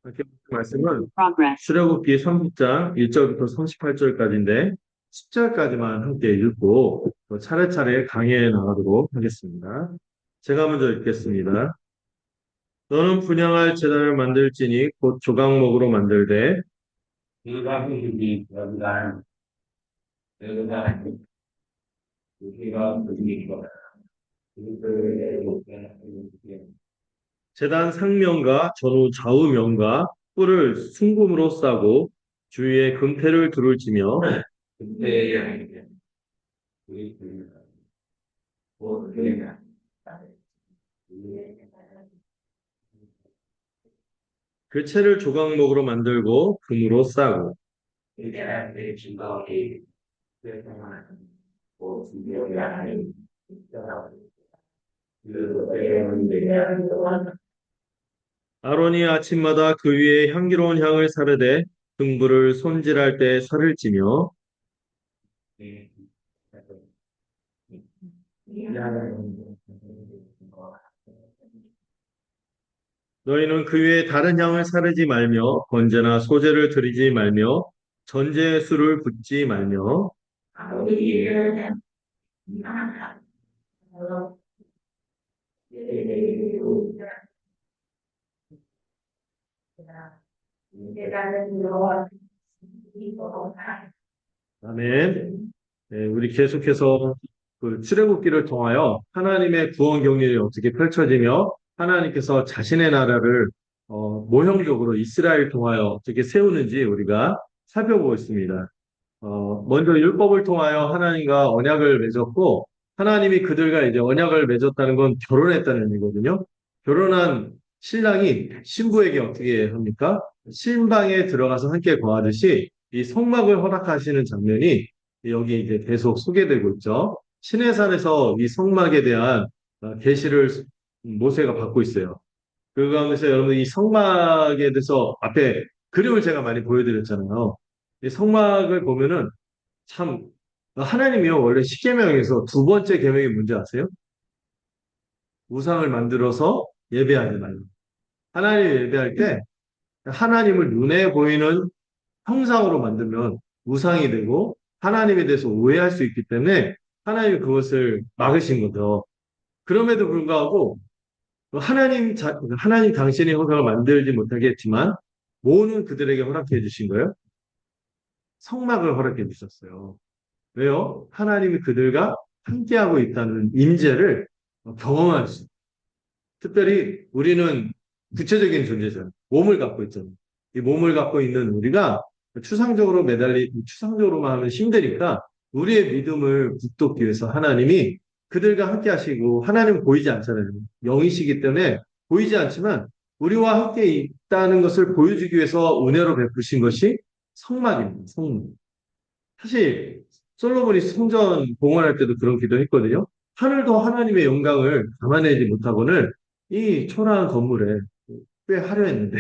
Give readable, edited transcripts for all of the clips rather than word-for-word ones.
이렇게 말씀은 Progress. 출애굽기 30장 1절부터 38절까지인데 10절까지만 함께 읽고 또 차례차례 강해에 나가도록 하겠습니다. 제가 먼저 읽겠습니다. 너는 분향할 제단을 만들지니 곧 조각목으로 만들되 그가 그들이 여기가 여기가 우리가 그들이고 그들의 제단 상면과 전후 좌우면과 뿔을 순금으로 싸고 주위에 금태를 두를지며 그때의 우리 그들이가 그 채를 조각목으로 만들고 금으로 싸고 그들의 증거이 되어만 오 준비하여 하는 그들의 아론이 아침마다 그 위에 향기로운 향을 사르되 등불을 손질할 때 살을 찌며 너희는 그 위에 다른 향을 사르지 말며 번제나 소제를 드리지 말며 전제의 술을 붓지 말며 아멘. 네, 우리 계속해서 그 출애굽기를 통하여 하나님의 구원 경륜이 어떻게 펼쳐지며 하나님께서 자신의 나라를 모형적으로 이스라엘 통하여 어떻게 세우는지 우리가 살펴보고 있습니다. 먼저 율법을 통하여 하나님과 언약을 맺었고 하나님이 그들과 이제 언약을 맺었다는 건 결혼했다는 의미거든요. 결혼한 신랑이 신부에게 어떻게 합니까? 신방에 들어가서 함께 거하듯이 이 성막을 허락하시는 장면이 여기 이제 계속 소개되고 있죠. 시내산에서 이 성막에 대한 계시를 모세가 받고 있어요. 그 가운데서 여러분 이 성막에 대해서 앞에 그림을 제가 많이 보여드렸잖아요. 이 성막을 보면은 참 하나님이요 원래 십계명에서 두 번째 계명이 뭔지 아세요? 우상을 만들어서 예배하지 말라. 하나님 예배할 때 하나님을 눈에 보이는 형상으로 만들면 우상이 되고 하나님에 대해서 오해할 수 있기 때문에 하나님이 그것을 막으신 거죠. 그럼에도 불구하고 하나님 당신의 형상을 만들지 못하게 했지만 모든 그들에게 허락해 주신 거예요. 성막을 허락해 주셨어요. 왜요? 하나님이 그들과 함께하고 있다는 임재를 경험할 수. 특별히 우리는 구체적인 존재잖아요. 몸을 갖고 있잖아요. 이 몸을 갖고 있는 우리가 추상적으로만 하면 힘드니까 우리의 믿음을 북돋기 위해서 하나님이 그들과 함께 하시고 하나님은 보이지 않잖아요. 영이시기 때문에 보이지 않지만 우리와 함께 있다는 것을 보여주기 위해서 은혜로 베푸신 것이 성막입니다. 성막. 사실 솔로몬이 성전 봉헌할 때도 그런 기도했거든요. 하늘도 하나님의 영광을 담아내지 못하고는 이 초라한 건물에 꽤 화려했는데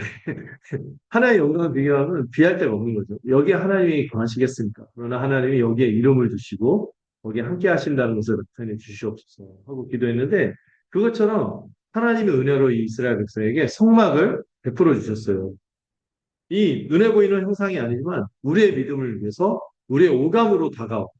하나의 영광을 비교하면 비할 데가 없는 거죠. 여기에 하나님이 거하시겠습니까? 그러나 하나님이 여기에 이름을 두시고 거기에 함께 하신다는 것을 나타내 주시옵소서 하고 기도했는데 그것처럼 하나님의 은혜로 이 이스라엘 백성에게 성막을 베풀어 주셨어요. 이 눈에 보이는 형상이 아니지만 우리의 믿음을 위해서 우리의 오감으로 다가오고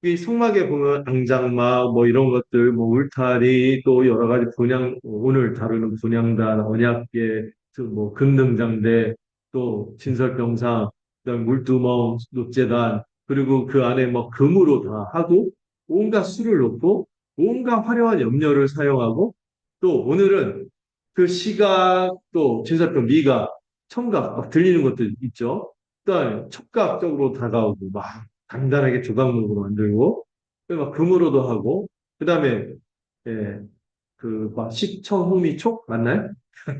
이 성막에 보면 앙장막 뭐 이런 것들 뭐 울타리 또 여러 가지 분향 오늘 다루는 분향단 언약궤 뭐 금등장대 또 진설병상 그다음 물두멍 녹제단 그리고 그 안에 뭐 금으로 다 하고 온갖 수를 놓고 온갖 화려한 염료를 사용하고 또 오늘은 그 시각 또 진설병 미각 청각 막 들리는 것들 있죠. 그다음에 촉각적으로 다가오고 막 간단하게 조각목으로 만들고 막 금으로도 하고 그다음에 예, 그막 식청 후미촉 맞나요?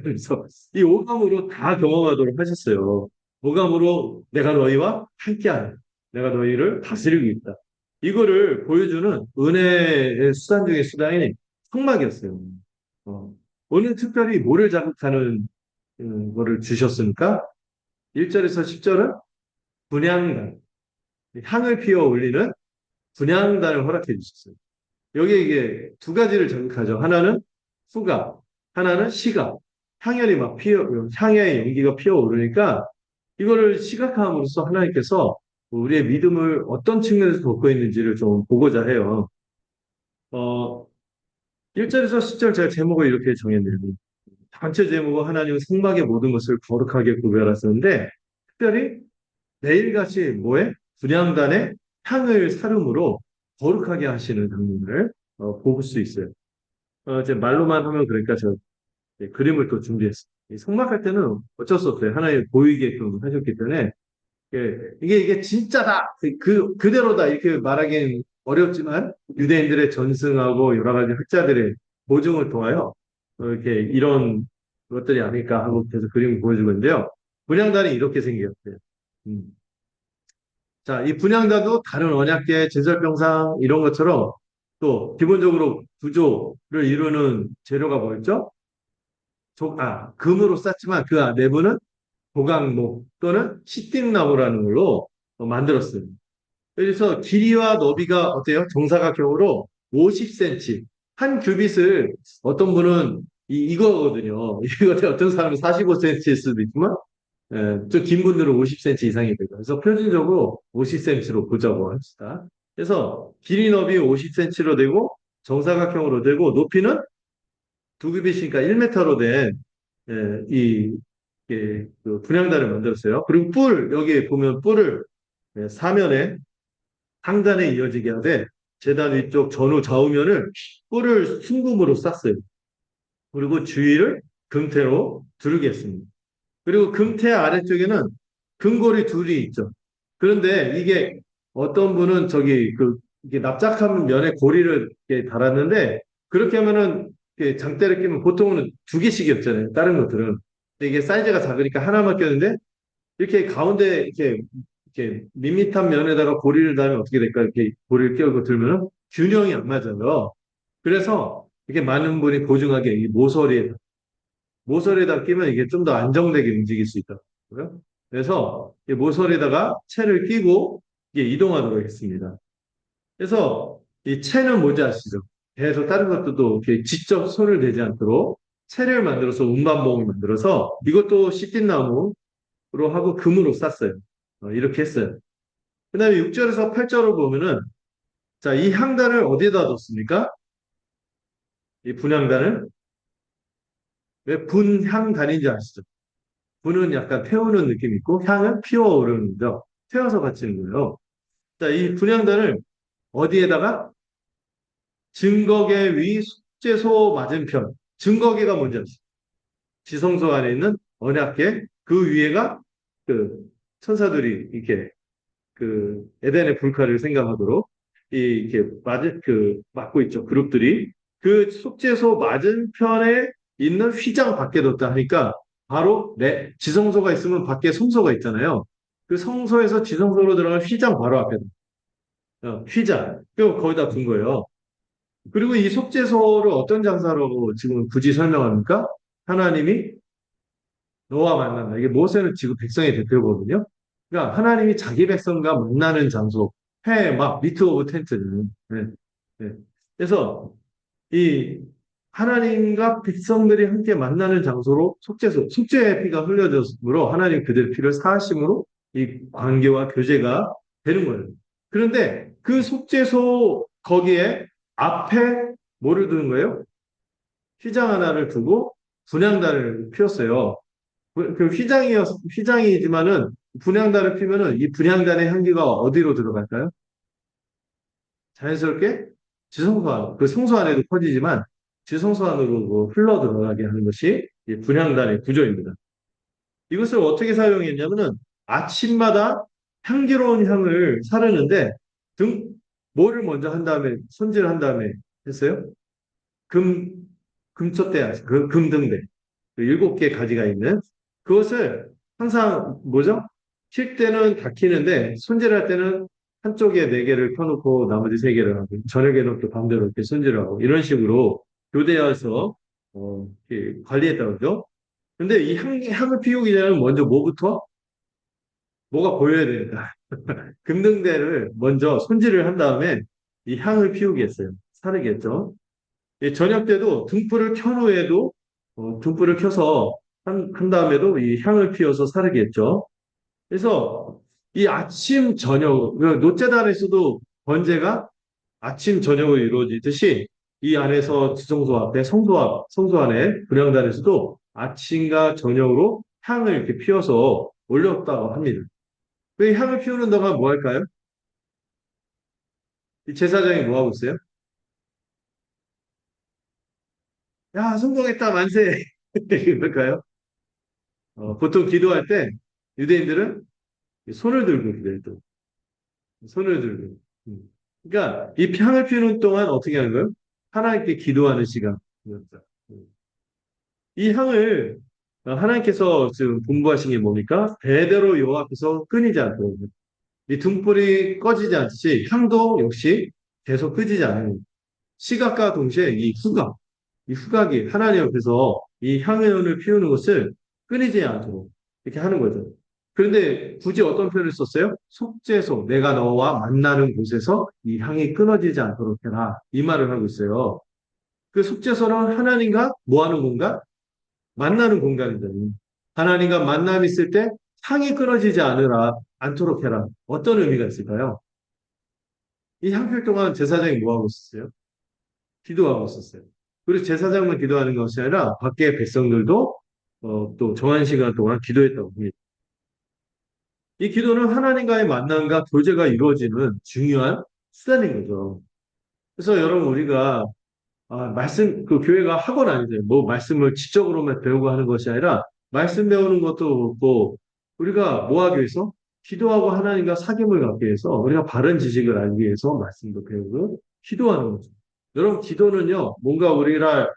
그래서 이 오감으로 다 경험하도록 하셨어요. 오감으로 내가 너희와 함께하는 내가 너희를 다스리고 있다. 이거를 보여주는 은혜의 수단 중에 수단이 성막이었어요. 어. 오늘 특별히 뭐를 자극하는 거를 주셨습니까? 1절에서 10절은 분향단, 향을 피워 올리는 분향단을 허락해 주셨어요. 여기에 이게 두 가지를 자극하죠. 하나는 후각, 하나는 시각. 향연이 막 향의 연기가 피어오르니까 이거를 시각함으로써 하나님께서 우리의 믿음을 어떤 측면에서 돕고 있는지를 좀 보고자 해요. 어, 1절에서 10절 제가 제목을 이렇게 정했네요. 단체 제목은 하나님은 성막의 모든 것을 거룩하게 구별하셨는데, 특별히 매일같이 뭐에? 분향단에 향을 사름으로 거룩하게 하시는 장면을 볼 수 있어요. 이제 말로만 하면 그러니까 제가 그림을 또 준비했어요. 이 성막할 때는 어쩔 수 없어요. 하나님 보이게끔 하셨기 때문에 이게 진짜다. 그대로다. 이렇게 말하기는 어렵지만 유대인들의 전승하고 여러 가지 학자들의 보증을 통하여 이렇게 이런 것들이 아닐까 하고 계속 그림을 보여주고 있는데요. 분향단이 이렇게 생겼어요. 음. 자, 이 분향단도 다른 언약계, 제설병상 이런 것처럼 또 기본적으로 구조를 이루는 재료가 뭐였죠? 금으로 쌌지만 그 내부는 조각목 또는 시띵나무라는 걸로 만들었어요. 그래서 길이와 너비가 어때요? 정사각형으로 50cm. 한 규빗을 어떤 분은 이거거든요. 이거 어떤 사람은 45cm일 수도 있지만 좀 긴 분들은 50cm 이상이 되고 그래서 표준적으로 50cm로 보자고 합시다. 그래서 길이 너비 50cm로 되고 정사각형으로 되고 높이는 두 규빗이니까 1m로 된 그 분향단을 만들었어요. 그리고 여기 보면 뿔을 사면에 상단에 이어지게 하되 제단 위쪽 전후 좌우면을 뿔을 순금으로 쌌어요. 그리고 주위를 금태로 두르게 했습니다. 그리고 금태 아래쪽에는 금고리 둘이 있죠. 그런데 이게 어떤 분은 이게 납작한 면에 고리를 이렇게 달았는데 그렇게 하면은 이렇게 장대를 끼면 보통은 두 개씩이었잖아요. 다른 것들은. 근데 이게 사이즈가 작으니까 하나만 꼈는데 이렇게 가운데 이렇게 밋밋한 면에다가 고리를 달면 어떻게 될까? 이렇게 고리를 끼고 들면 균형이 안 맞아요. 그래서 이렇게 많은 분이 고증하게 이 모서리에다 끼면 이게 좀 더 안정되게 움직일 수 있다고요. 그래서 이 모서리에다가 채를 끼고 이게 이동하도록 했습니다. 그래서 이 채는 뭔지 아시죠? 배에서 다른 것들도 이렇게 직접 손을 대지 않도록 채를 만들어서 운반봉을 만들어서 이것도 시띠나무로 하고 금으로 쌌어요. 이렇게 했어요. 그 다음에 6절에서 8절을 보면은 자, 이 향단을 어디에다 뒀습니까? 이 분향단을 왜 분향단인지 아시죠? 분은 약간 태우는 느낌이 있고 향은 피어오르는 거죠. 태워서 바치는 거예요. 자, 이 분향단을 어디에다가 증거계 위 숙제소 맞은편. 증거계가 뭔지 아시죠? 지성소 안에 있는 언약계 그 위에가 그 천사들이 이렇게 그 에덴의 불칼을 생각하도록 이렇게 막고 있죠. 그룹들이 그 속죄소 맞은편에 있는 휘장 밖에 뒀다 하니까 바로 지성소가 있으면 밖에 성소가 있잖아요. 그 성소에서 지성소로 들어간 휘장 바로 앞에 휘장 그 거기다 둔 거예요. 그리고 이 속죄소를 어떤 장사로 지금 굳이 설명합니까? 하나님이 너와 만난다. 이게 모세는 지금 백성의 대표거든요. 그러니까 하나님이 자기 백성과 만나는 장소, 막 미트 오브 텐트는. 네, 네. 그래서 이 하나님과 백성들이 함께 만나는 장소로 속죄의 피가 흘려졌으므로 하나님 그들의 피를 사하심으로 이 관계와 교제가 되는 거예요. 그런데 그 속죄소 거기에 앞에 뭐를 두는 거예요? 휘장 하나를 두고 분향단을 피웠어요. 휘장이지만은 분향단을 피면은 이 분향단의 향기가 어디로 들어갈까요? 자연스럽게 그 성소 안에도 퍼지지만 지성소 안으로 흘러 들어가게 하는 것이 이 분향단의 구조입니다. 이것을 어떻게 사용했냐면은 아침마다 향기로운 향을 사르는데 등 뭐를 먼저 한 다음에 손질한 다음에 했어요? 금 금촛대 아시죠? 금등대 그 7개 가지가 있는 그것을 항상 뭐죠? 킬 때는 다 키는데 손질할 때는 한쪽에 4개를 켜놓고 나머지 3개를 하고 저녁에는 또 반대로 이렇게 손질을 하고 이런 식으로 교대해서 이렇게 관리했다고 그러죠. 근데 이 향을 피우기 전에 먼저 뭐가 보여야 되니까 금등대를 먼저 손질을 한 다음에 이 향을 피우게 했어요. 사르게 했죠. 저녁 때도 등불을 켠 후에도 등불을 켜서 한 다음에도 이 향을 피워서 사르겠죠. 그래서 이 아침, 저녁, 그 노제단에서도 번제가 아침, 저녁으로 이루어지듯이 이 안에서 지성소 앞에 성소 안에 분향단에서도 아침과 저녁으로 향을 이렇게 피워서 올렸다고 합니다. 그 향을 피우는 동안 뭐 할까요? 이 제사장이 뭐 하고 있어요? 야, 성공했다, 만세! 그럴까요? 보통 기도할 때 유대인들은 손을 들고 기도해요, 또. 손을 들고. 음. 그러니까 이 향을 피우는 동안 어떻게 하는 거예요? 하나님께 기도하는 시간. 이 향을 하나님께서 지금 분부하신 게 뭡니까? 대대로 여호와 앞에서 끊이지 않도록. 이 등불이 꺼지지 않듯이 향도 역시 계속 끄지지 않는 시각과 동시에 이 후각이 하나님 앞에서 이 향연을 피우는 것을 끊이지 않도록 이렇게 하는 거죠. 그런데 굳이 어떤 표현을 썼어요? 속죄소, 내가 너와 만나는 곳에서 이 향이 끊어지지 않도록 해라. 이 말을 하고 있어요. 그 속죄소는 하나님과 뭐 하는 공간? 만나는 공간이잖아요. 하나님과 만남이 있을 때 향이 끊어지지 않도록 해라. 어떤 의미가 있을까요? 이 향필 동안 제사장이 뭐 하고 있었어요? 기도하고 있었어요. 그리고 제사장만 기도하는 것이 아니라 밖에 백성들도 또 정한 시간 동안 기도했다고 합니다. 이 기도는 하나님과의 만남과 교제가 이루어지는 중요한 수단인 거죠. 그래서 여러분 우리가 그 교회가 학원 아니세요. 뭐 말씀을 지적으로만 배우고 하는 것이 아니라 말씀 배우는 것도 그렇고 우리가 뭐 하기 위해서? 기도하고 하나님과 사귐을 갖기 위해서 우리가 바른 지식을 알기 위해서 말씀도 배우고 기도하는 거죠. 여러분 기도는요. 뭔가 우리가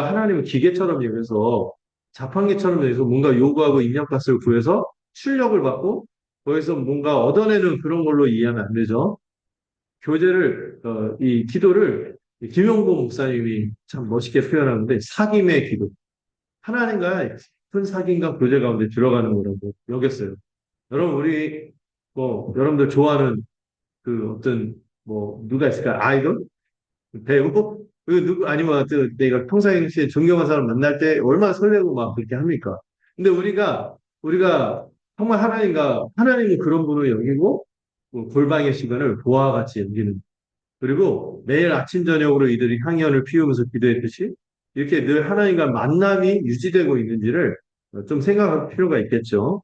하나님을 기계처럼 여기서 자판기처럼 여기서 뭔가 요구하고 입력값을 구해서 출력을 받고 거기서 뭔가 얻어내는 그런 걸로 이해하면 안 되죠. 이 기도를 김용보 목사님이 참 멋있게 표현하는데 사귐의 기도. 하나님과 깊은 사귐과 교제 가운데 들어가는 거라고 여겼어요. 여러분, 여러분들 좋아하는 그 어떤, 누가 있을까? 아이돌? 배우? 아니면 내가 평상시에 존경하는 사람 만날 때 얼마나 설레고 막 그렇게 합니까? 근데 우리가 정말 하나님은 그런 분을 여기고, 골방의 시간을 보아와 같이 여기는 그리고 매일 아침 저녁으로 이들이 향연을 피우면서 기도했듯이 이렇게 늘 하나님과 만남이 유지되고 있는지를 좀 생각할 필요가 있겠죠.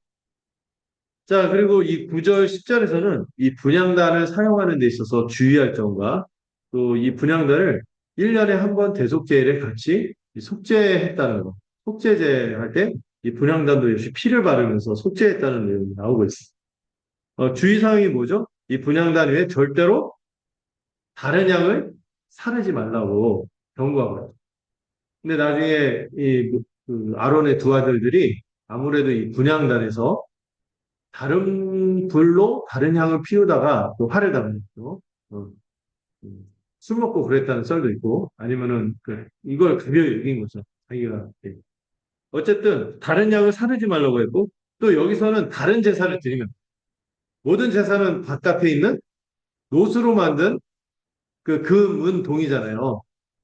자, 그리고 이 9절, 10절에서는 이 분향단을 사용하는 데 있어서 주의할 점과 또 이 분향단을 1년에 한 번 대속제일에 같이 속죄했다는 거. 속죄제 할 때 이 분향단도 역시 피를 바르면서 속죄했다는 내용이 나오고 있습니다. 주의사항이 뭐죠? 이 분향단 위에 절대로 다른 양을 사르지 말라고 경고하고 있어요. 근데 나중에 그 아론의 두 아들들이 아무래도 이 분향단에서 다른 불로 다른 향을 피우다가 또 화를 당했죠. 어, 술 먹고 그랬다는 썰도 있고 아니면은 이걸 가벼이 여긴 거죠. 자기가. 예. 어쨌든 다른 양을 사르지 말라고 했고 또 여기서는 다른 제사를 드리면 모든 제사는 바깥에 있는 노수로 만든 문 동이잖아요.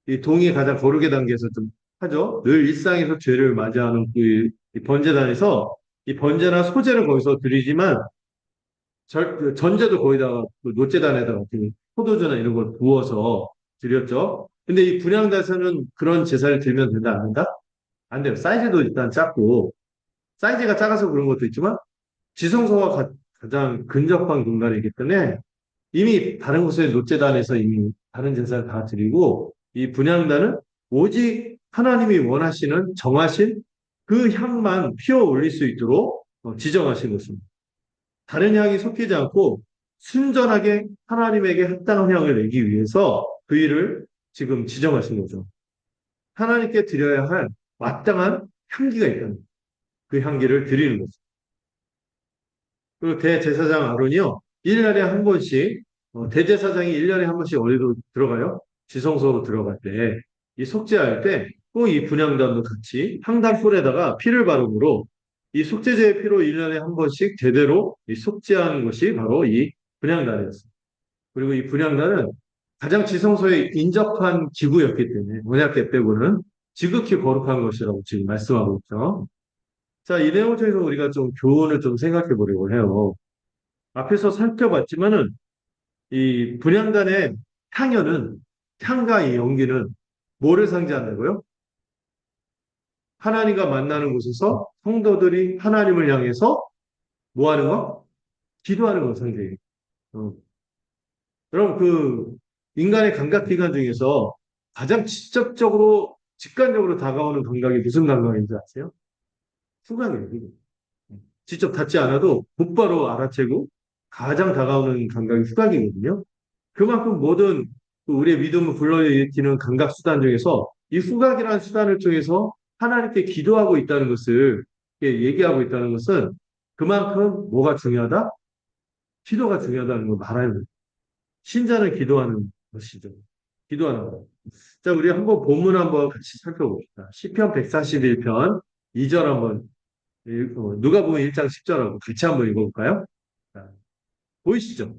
이 동이 가장 거룩의 단계에서 좀 하죠. 늘 일상에서 죄를 맞이하는 이 번제단에서 이 번제나 소제를 거기서 드리지만 전제도 거기다가 노제단에다가 포도주나 이런 걸 부어서 드렸죠. 근데 이 분향단에서는 그런 제사를 드리면 된다, 안 된다? 안 돼요. 사이즈도 일단 작고 사이즈가 작아서 그런 것도 있지만 지성소와 가장 근접한 공간이기 때문에 이미 다른 곳의 노제단에서 이미 다른 제사를 다 드리고 이 분향단은 오직 하나님이 원하시는 정하신 그 향만 피워 올릴 수 있도록 지정하신 것입니다. 다른 향이 섞이지 않고 순전하게 하나님에게 합당한 향을 내기 위해서 그 일을 지금 지정하신 거죠. 하나님께 드려야 할 마땅한 향기가 있다는 그 향기를 드리는 거죠. 그리고 대제사장 아론이요. 1년에 한 번씩 대제사장이 1년에 한 번씩 어디로 들어가요? 지성소로 들어갈 때, 이 속죄할 때, 꼭 이 분향단도 같이 향단불에다가 피를 바르므로 이 속죄제의 피로 1년에 한 번씩 제대로 이 속죄하는 것이 바로 이 분향단이었습니다. 그리고 이 분향단은 가장 지성소에 인접한 기구였기 때문에, 언약궤 빼고는 지극히 거룩한 것이라고 지금 말씀하고 있죠. 자, 이 내용을 통해서 우리가 좀 교훈을 좀 생각해 보려고 해요. 앞에서 살펴봤지만은 이 분향단의 향연은 향과 이 연기는 뭐를 상징한다고요? 하나님과 만나는 곳에서 성도들이 하나님을 향해서 뭐 하는 거? 기도하는 거 상징해요. 어. 여러분 그 인간의 감각 기관 중에서 가장 직관적으로 다가오는 감각이 무슨 감각인지 아세요? 후각이에요. 후각. 직접 닿지 않아도 곧바로 알아채고 가장 다가오는 감각이 후각이거든요. 그만큼 모든 그 우리의 믿음을 불러일으키는 감각 수단 중에서 이 후각이라는 수단을 통해서 하나님께 기도하고 있다는 것을 얘기하고 있다는 것은 그만큼 뭐가 중요하다? 기도가 중요하다는 걸 말하는 거예요. 신자는 기도하는 것이죠. 기도하는 것. 자, 우리 한번 본문 한번 같이 살펴봅시다. 시편 141편 2절 한번 누가복음 1장 10절하고 같이 한번 읽어볼까요? 자, 보이시죠?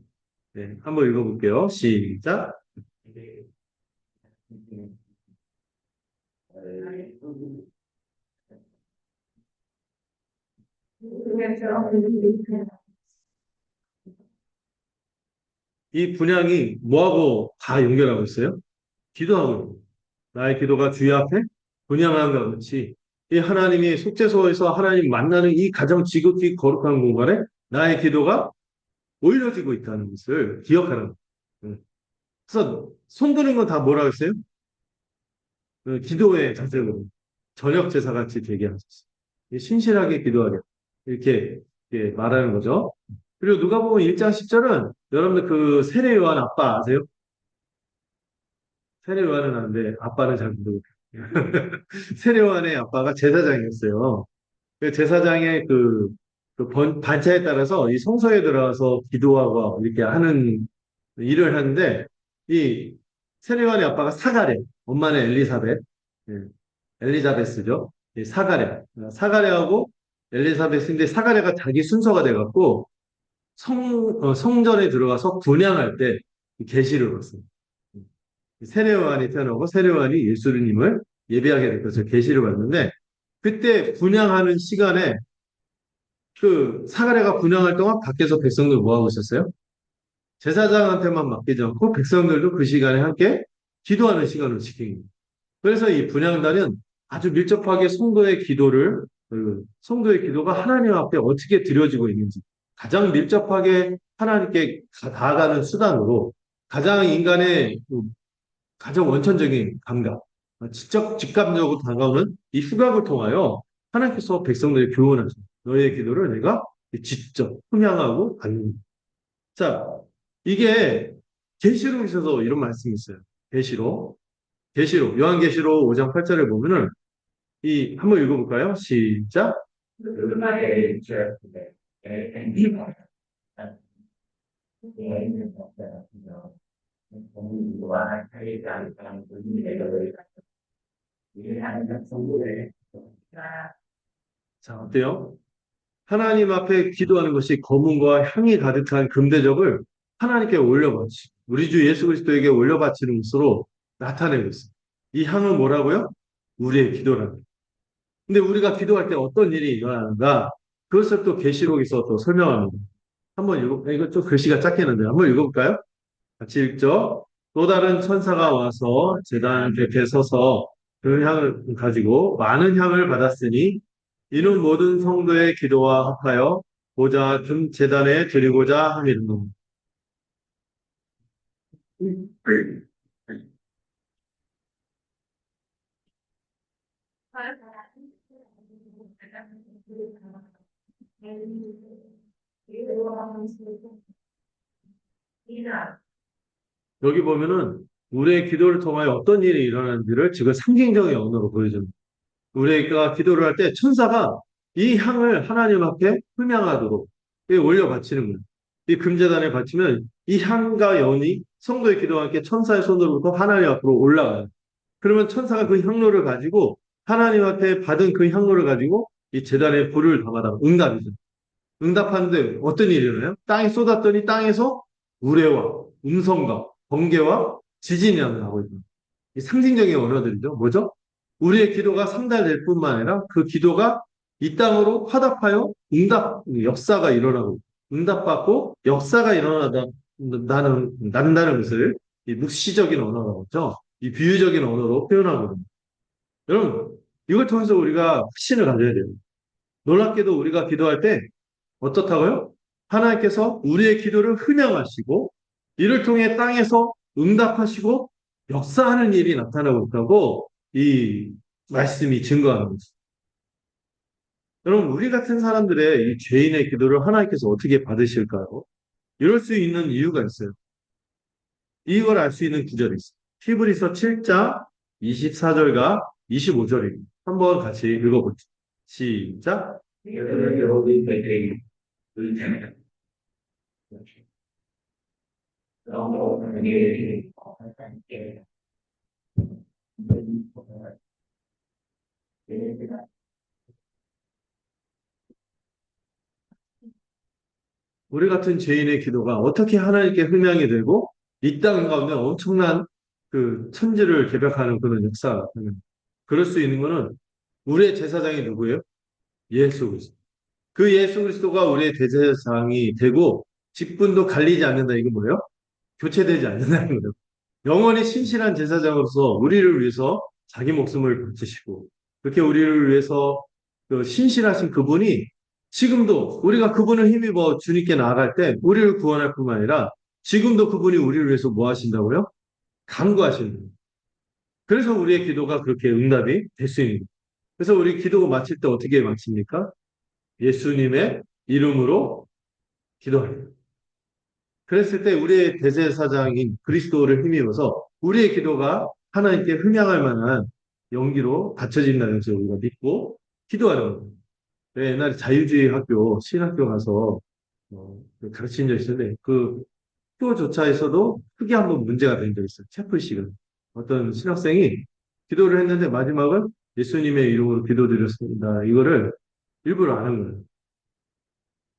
네, 한번 읽어볼게요. 시작. 이 분향이 뭐하고 다 연결하고 있어요? 기도하고 있는 거예요. 나의 기도가 주의 앞에 분향함과 같이 이 하나님이 속죄소에서 하나님 만나는 이 가장 지극히 거룩한 공간에 나의 기도가 올려지고 있다는 것을 기억하는 거예요. 그래서 손드는 건 다 뭐라고 했어요? 기도의 자세로 저녁 제사 같이 되게 하셨어요. 신실하게 기도하게 이렇게 말하는 거죠. 그리고 누가복음 1장 10절은 여러분들 그 세례 요한 아빠 아세요? 세례 요한은 아는데 아빠는 잘 모르고 세례 요한의 아빠가 제사장이었어요. 그 제사장의 반차에 따라서 이 성소에 들어가서 기도하고 이렇게 하는 일을 하는데 이 세례 요한의 아빠가 사가랴, 엄마는 엘리사벳, 예, 엘리자베스죠. 이 사가랴하고 엘리사벳인데 사가랴가 자기 순서가 돼갖고 성전에 들어가서 분향할 때 계시를 얻었어요. 세례요한이 태어나고 세례요한이 예수님을 예배하게 될 것을 계시를 받는데 그때 분향하는 시간에 그 사가랴가 분향할 동안 밖에서 백성들 뭐 하고 있었어요? 제사장한테만 맡기지 않고 백성들도 그 시간에 함께 기도하는 시간을 지킨 거예요. 그래서 이 분향단은 아주 밀접하게 성도의 기도가 하나님 앞에 어떻게 드려지고 있는지 가장 밀접하게 하나님께 다가가는 수단으로 가장 인간의 가장 원천적인 감각, 직감적으로 다가오는 이 후각을 통하여 하나님께서 백성들의 교훈하죠. 너희의 기도를 내가 직접 품양하고 받는. 자, 이게 계시록에 있어서 이런 말씀이 있어요. 계시록, 요한계시록 5장 8절에 보면은 한번 읽어볼까요? 시작. 자, 어때요? 하나님 앞에 기도하는 것이 검은과 향이 가득한 금대접을 하나님께 올려바치, 우리 주 예수 그리스도에게 올려바치는 것으로 나타내고 있습니다. 이 향은 뭐라고요? 우리의 기도라는 거예요. 근데 우리가 기도할 때 어떤 일이 일어나는가? 그것을 또 계시록에서 또 설명합니다. 이거 좀 글씨가 작겠는데 한번 읽어볼까요? 같이 읽죠. 또 다른 천사가 와서 제단 곁에 서서 그 향을 가지고 많은 향을 받았으니 이는 모든 성도의 기도와 합하여 보좌 금 제단에 드리고자 함이라. 여기 보면은 우리의 기도를 통하여 어떤 일이 일어나는지를 지금 상징적인 언어로 보여줍니다. 우리가 기도를 할 때 천사가 이 향을 하나님 앞에 흠양하도록 올려 바치는 거예요. 이 금제단에 바치면 이 향과 연이 성도의 기도와 함께 천사의 손으로부터 하나님 앞으로 올라가요. 그러면 천사가 그 향로를 가지고 하나님 앞에 받은 그 향로를 가지고 이 제단에 불을 담아다 응답이죠. 응답하는데 어떤 일이 일어나요? 땅에 쏟았더니 땅에서 우레와 음성과 번개와 지진이 나고 있는 이 상징적인 언어들이죠. 뭐죠? 우리의 기도가 상달될 뿐만 아니라 그 기도가 이 땅으로 화답하여 역사가 일어나고, 응답받고 역사가 난다는 것을 이 묵시적인 언어라고 하죠. 이 비유적인 언어로 표현하거든요. 여러분, 이걸 통해서 우리가 확신을 가져야 돼요. 놀랍게도 우리가 기도할 때 어떻다고요? 하나님께서 우리의 기도를 흠양하시고 이를 통해 땅에서 응답하시고 역사하는 일이 나타나고 있다고 이 말씀이 증거하는 거죠. 여러분, 우리 같은 사람들의 이 죄인의 기도를 하나님께서 어떻게 받으실까요? 이럴 수 있는 이유가 있어요. 이걸 알 수 있는 구절이 있어요. 히브리서 7장 24절과 25절입니다. 한번 같이 읽어보죠. 시작. 여러분 베테이 의템 너무 예 우리 같은 죄인의 기도가 어떻게 하나님께 흠양이 되고 이 땅 가운데 엄청난 그 천지를 개벽하는 그런 역사가 그럴 수 있는 거는 우리의 제사장이 누구예요? 예수 그리스도. 그 예수 그리스도가 우리의 대제사장이 되고 직분도 갈리지 않는다. 이게 뭐예요? 교체되지 않는다는 거예요. 영원히 신실한 제사장으로서 우리를 위해서 자기 목숨을 바치시고 그렇게 우리를 위해서 그 신실하신 그분이 지금도 우리가 그분을 힘입어 주님께 나아갈 때 우리를 구원할 뿐만 아니라 지금도 그분이 우리를 위해서 뭐 하신다고요? 간구하시는 거예요. 그래서 우리의 기도가 그렇게 응답이 될 수 있는 거예요. 그래서 우리 기도가 마칠 때 어떻게 마칩니까? 예수님의 이름으로 기도합니다. 그랬을 때 우리의 대제사장인 그리스도를 힘입어서 우리의 기도가 하나님께 흠양할 만한 연기로 받쳐진다는 것을 우리가 믿고 기도하는 거예요. 옛날에 자유주의 학교, 신학교 가서 가르친 적 있었는데 그 학교조차에서도 크게 한번 문제가 된 적이 있어요. 채플식은. 어떤 신학생이 기도를 했는데 마지막은 예수님의 이름으로 기도드렸습니다. 이거를 일부러 안 한 거예요.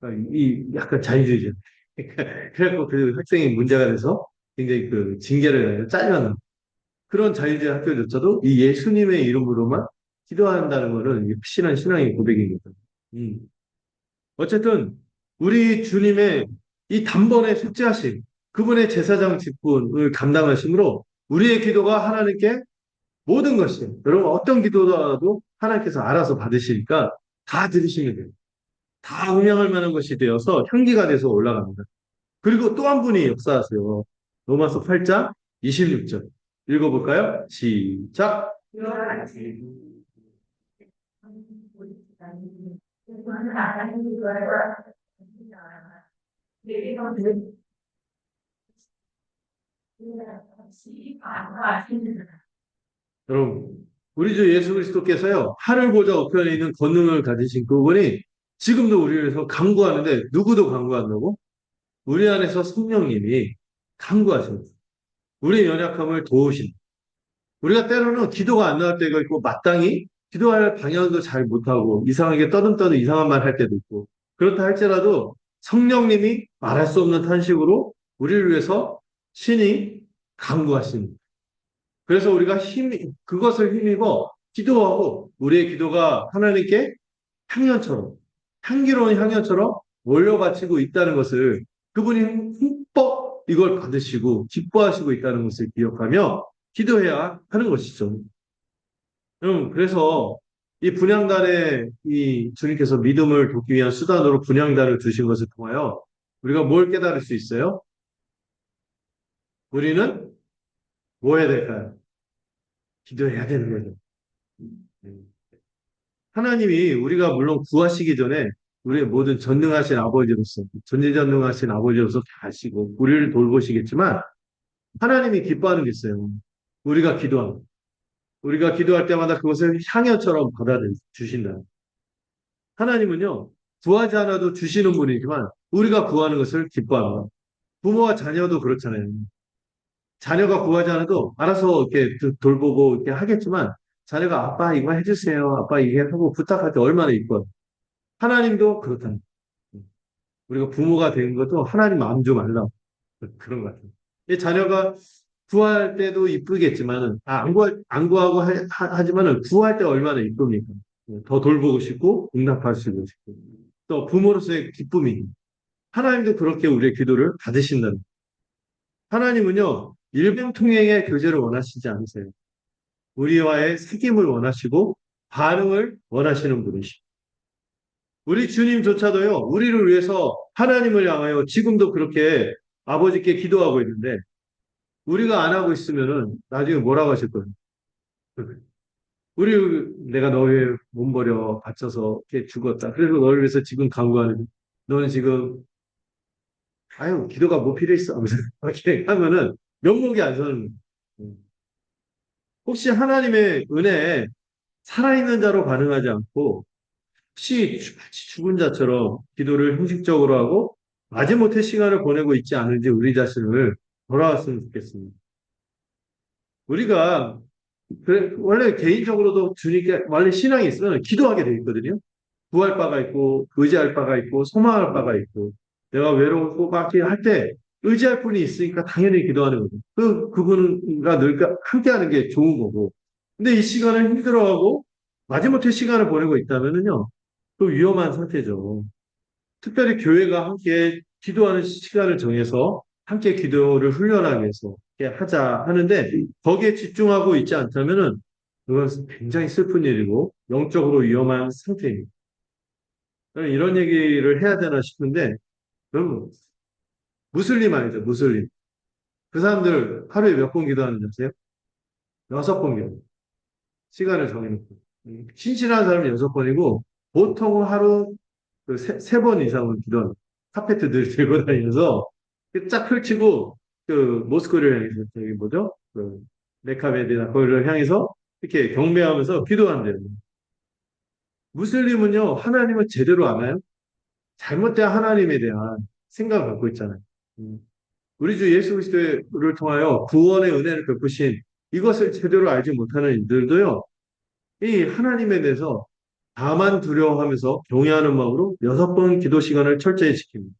그러니까 이 약간 자유주의죠. 그래갖고 그 학생이 문제가 돼서 굉장히 그 징계를 내요. 잘려는 그런 자유주의 학교조차도 이 예수님의 이름으로만 기도한다는 것은 확실한 신앙의 고백입니다. 음. 어쨌든 우리 주님의 이 단번에 속죄하심, 그분의 제사장 직분을 감당하심으로 우리의 기도가 하나님께 모든 것이 여러분 어떤 기도라도 하나님께서 알아서 받으시니까 다 들으시면 돼요. 다 음양할 만한 것이 되어서 향기가 돼서 올라갑니다. 그리고 또 한 분이 역사하세요. 로마서 8장 26절. 읽어볼까요? 시작. 여러분, 우리 주 예수 그리스도께서요, 하늘 보좌 우편에 있는 권능을 가지신 그분이 지금도 우리를 위해서 강구하는데 누구도 강구한다고? 우리 안에서 성령님이 강구하십니다. 우리의 연약함을 도우신. 우리가 때로는 기도가 안 나올 때가 있고 마땅히 기도할 방향도 잘 못하고 이상하게 떠듬떠듬 이상한 말 할 때도 있고 그렇다 할지라도 성령님이 말할 수 없는 탄식으로 우리를 위해서 신이 강구하십니다. 그래서 우리가 그것을 힘입어 기도하고 우리의 기도가 하나님께 향연처럼, 향기로운 향연처럼 올려바치고 있다는 것을 그분이 흠뻑 이걸 받으시고 기뻐하시고 있다는 것을 기억하며 기도해야 하는 것이죠. 여러분, 그래서 이 분향단에 이 주님께서 믿음을 돕기 위한 수단으로 분향단을 주신 것을 통하여 우리가 뭘 깨달을 수 있어요? 우리는 뭐 해야 될까요? 기도해야 되는 거죠. 하나님이 우리가 물론 구하시기 전에 우리의 모든 전능하신 아버지로서, 전지전능하신 아버지로서 다 아시고 우리를 돌보시겠지만 하나님이 기뻐하는 게 있어요. 우리가 기도하는. 우리가 기도할 때마다 그것을 향연처럼 받아주신다. 하나님은요, 구하지 않아도 주시는 분이지만 우리가 구하는 것을 기뻐합니다. 부모와 자녀도 그렇잖아요. 자녀가 구하지 않아도 알아서 이렇게 돌보고 이렇게 하겠지만 자녀가 아빠 이거 해주세요. 아빠 이게 하고 부탁할 때 얼마나 이뻐요. 하나님도 그렇다는 거예요. 우리가 부모가 된 것도 하나님 마음 좀 알라. 그런 것 같아요. 이 자녀가 구할 때도 이쁘겠지만은, 안 구하고 하지만은 구할 때 얼마나 이쁩니까? 더 돌보고 싶고, 응답할 수도 있고. 또 부모로서의 기쁨이. 하나님도 그렇게 우리의 기도를 받으신다는. 하나님은요, 일방통행의 교제를 원하시지 않으세요. 우리와의 사귐을 원하시고, 반응을 원하시는 분이시죠. 우리 주님조차도요, 우리를 위해서 하나님을 향하여 지금도 그렇게 아버지께 기도하고 있는데, 우리가 안 하고 있으면은 나중에 뭐라고 하실 거예요? 내가 너의 몸버려 바쳐서 이렇게 죽었다. 그래서 너를 위해서 지금 간구하는, 너는 지금, 아유, 기도가 뭐 필요했어? 하면서 이렇게 하면은 면목이 안 서는, 거예요. 혹시 하나님의 은혜에 살아있는 자로 반응하지 않고, 혹시 마치 죽은 자처럼 기도를 형식적으로 하고, 마지못해 시간을 보내고 있지 않은지 우리 자신을 돌아왔으면 좋겠습니다. 우리가 원래 개인적으로도 주님께 원래 신앙이 있으면 기도하게 돼 있거든요. 구할 바가 있고 의지할 바가 있고 소망할 바가 있고 내가 외로웠고 막 할 때 의지할 분이 있으니까 당연히 기도하는 거죠. 그분과 늘 함께하는 게 좋은 거고. 근데 이 시간을 힘들어하고 마지못해 시간을 보내고 있다면은요, 또 위험한 상태죠. 특별히 교회가 함께 기도하는 시간을 정해서 함께 기도를 훈련하기 위해서 이렇게 하자 하는데 거기에 집중하고 있지 않다면은 그것은 굉장히 슬픈 일이고 영적으로 위험한 상태입니다. 저는 이런 얘기를 해야 되나 싶은데 그럼 무슬림 아니죠, 무슬림. 그 사람들 하루에 몇 번 기도하는지 아세요? 6번 기도. 시간을 정해놓고. 신실한 사람은 6번이고 보통 하루 세 번 이상은 기도하는 카페트 늘 들고 다니면서 쫙 펼치고 그 모스크를 향해서 저기 뭐죠? 그 메카베드나 거기를 향해서 이렇게 경배하면서 기도한대요. 무슬림은요 하나님을 제대로 아나요? 잘못된 하나님에 대한 생각을 갖고 있잖아요. 음. 우리 주 예수 그리스도를 통하여 구원의 은혜를 베푸신 이것을 제대로 알지 못하는 이들도요 이 하나님에 대해서 다만 두려워하면서 경외하는 마음으로 6번 기도 시간을 철저히 지킵니다.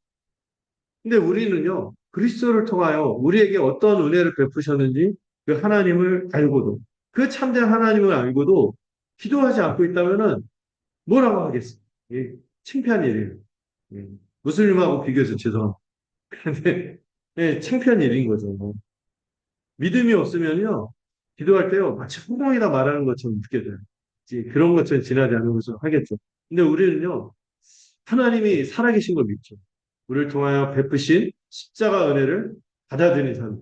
근데 우리는요, 그리스도를 통하여 우리에게 어떤 은혜를 베푸셨는지 그 하나님을 알고도, 그 참된 하나님을 알고도 기도하지 않고 있다면은 뭐라고 하겠어요? 예, 창피한 일이에요. 예, 무슬림하고 비교해서 죄송합니다. 근데, 예, 창피한 일인 거죠. 믿음이 없으면요, 기도할 때요, 마치 호동이다 말하는 것처럼 느껴져요. 그런 것처럼 지나지 않는 것을 하겠죠. 근데 우리는요, 하나님이 살아계신 걸 믿죠. 우리를 통하여 베푸신 십자가 은혜를 받아들이는 삶.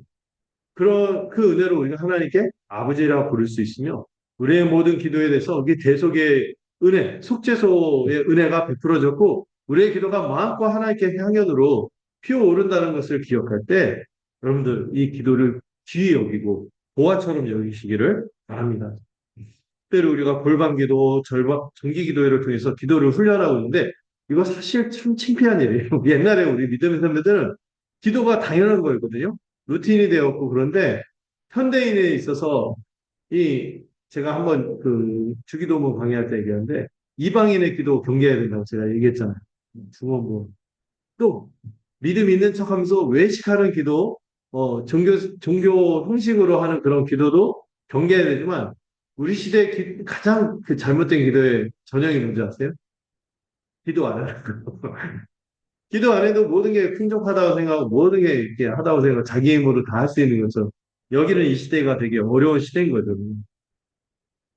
그런 그 은혜로 우리가 하나님께 아버지라고 부를 수 있으며 우리의 모든 기도에 대해서 이 대속의 은혜, 속죄소의 은혜가 베풀어졌고 우리의 기도가 마음과 하나님께 향연으로 피어오른다는 것을 기억할 때 여러분들 이 기도를 귀히 여기고 보화처럼 여기시기를 바랍니다. 특별히 우리가 골방기도, 정기기도회를 통해서 기도를 훈련하고 있는데 이거 사실 참 창피한 일이에요. 옛날에 우리 믿음의 선배들은 기도가 당연한 거였거든요. 루틴이 되었고 그런데 현대인에 있어서 이 제가 한번 그 주기도문 강의할 때 얘기하는데 이방인의 기도 경계해야 된다고 제가 얘기했잖아요. 중원부 또 믿음 있는 척하면서 외식하는 기도, 종교 형식으로 하는 그런 기도도 경계해야 되지만 우리 시대의 가장 그 잘못된 기도의 전형이 뭔지 아세요? 기도 안 하는 거. 기도 안 해도 모든 게 풍족하다고 생각하고 모든 게 이렇게 하다고 생각하고 자기 힘으로 다 할 수 있는 것처럼 여기는 이 시대가 되게 어려운 시대인 거죠.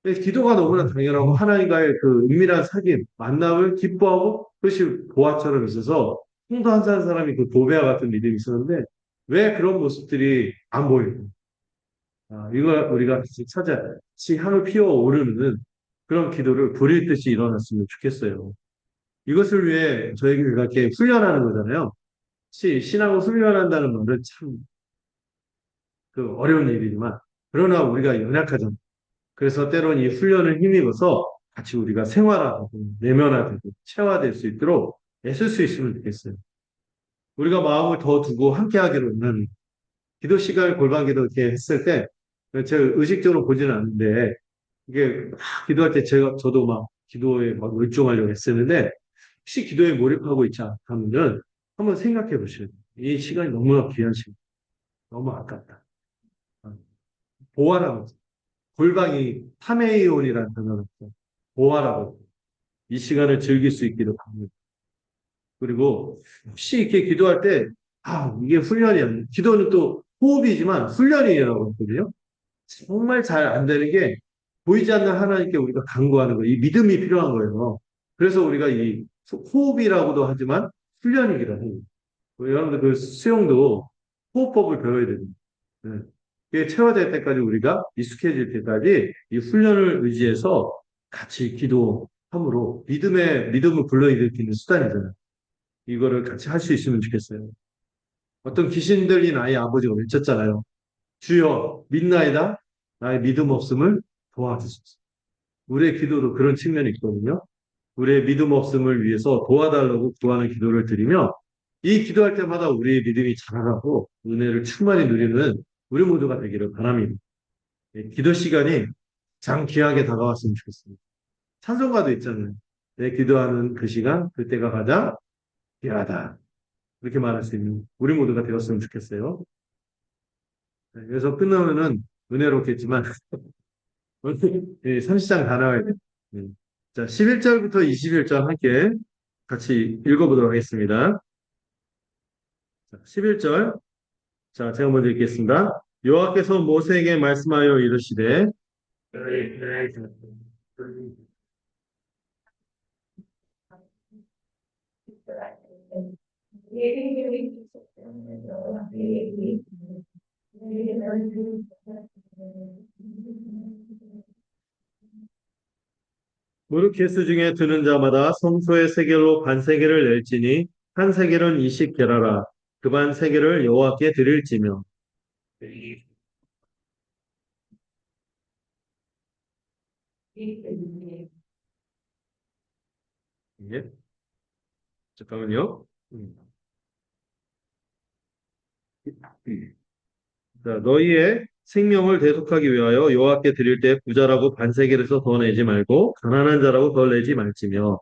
근데 기도가 너무나 당연하고 하나님과의 그 은밀한 사귐, 만남을 기뻐하고 그것이 보화처럼 있어서 통도 한 사람이 그 보배와 같은 믿음이 있었는데 왜 그런 모습들이 안 보일까? 이걸 우리가 같이 찾아, 같이 향을 피어오르는 그런 기도를 부릴 듯이 일어났으면 좋겠어요. 이것을 위해 저희가 이렇게 훈련하는 거잖아요. 신앙을 훈련한다는 말은 참 그 어려운 일이지만, 그러나 우리가 연약하잖아요. 그래서 때론 이 훈련을 힘입어서 같이 우리가 생활화하고 내면화되고 체화될 수 있도록 애쓸 수 있으면 좋겠어요. 우리가 마음을 더 두고 함께 하기로는 기도 시간 골반 기도 이렇게 했을 때 제가 의식적으로 보지는 않는데 이게 막 기도할 때 저도 막 기도에 막 열중하려고 했었는데 혹시 기도에 몰입하고 있지 않다면 한번 생각해 보셔야 돼요. 이 시간이 너무나 귀한 시간, 너무 아깝다. 보아라고 했죠. 골방이 타메이온이라는 단어가 있죠. 보아라고. 이 시간을 즐길 수 있기를 바랍니다. 그리고 혹시 이렇게 기도할 때, 이게 훈련이야. 기도는 또 호흡이지만 훈련이라고 했거든요. 정말 잘 안 되는 게 보이지 않는 하나님께 우리가 간구하는 거예요. 이 믿음이 필요한 거예요. 그래서 우리가 이 호흡이라고도 하지만 훈련이기도 해요. 여러분들 그 수영도 호흡법을 배워야 됩니다. 네. 그게 체화될 때까지 우리가 익숙해질 때까지 이 훈련을 의지해서 같이 기도함으로 믿음을 불러일으키는 수단이잖아요. 이거를 같이 할 수 있으면 좋겠어요. 어떤 귀신 들린 아이 아버지가 외쳤잖아요. 주여 믿나이다. 나의 믿음 없음을 도와주소서. 우리의 기도도 그런 측면이 있거든요. 우리의 믿음 없음을 위해서 도와달라고 구하는 기도를 드리며 이 기도할 때마다 우리의 믿음이 자라나고 은혜를 충만히 누리는 우리 모두가 되기를 바랍니다. 기도 시간이 장 귀하게 다가왔으면 좋겠습니다. 찬송가도 있잖아요. 내 기도하는 그 시간, 그때가 가장 귀하다. 그렇게 말할 수 있는 우리 모두가 되었으면 좋겠어요. 네, 그래서 끝나면은 은혜롭겠지만 오늘 30장 다 나와야 돼요. 자, 11절부터 21절 함께 같이 읽어보도록 하겠습니다. 자, 11절. 자, 제가 먼저 읽겠습니다. 여호와께서 모세에게 말씀하여 이르시되 무릇 개수 중에 드는 자마다 성소의 세겔로 반 세겔을 낼지니 한 세겔은 20게라라 그 반 세겔을 여호와께 드릴지며 예, 잠깐만요. 자, 너희의 생명을 대속하기 위하여 여호와께 드릴 때 부자라고 반 세겔에서 더 내지 말고 가난한 자라고 더 내지 말지며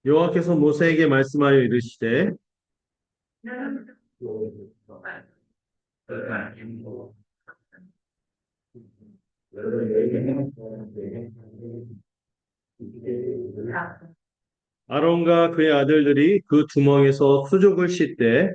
여호와께서 모세에게 말씀하여 이르시되 아론과 그의 아들들이 그 두멍에서 수족을 씻되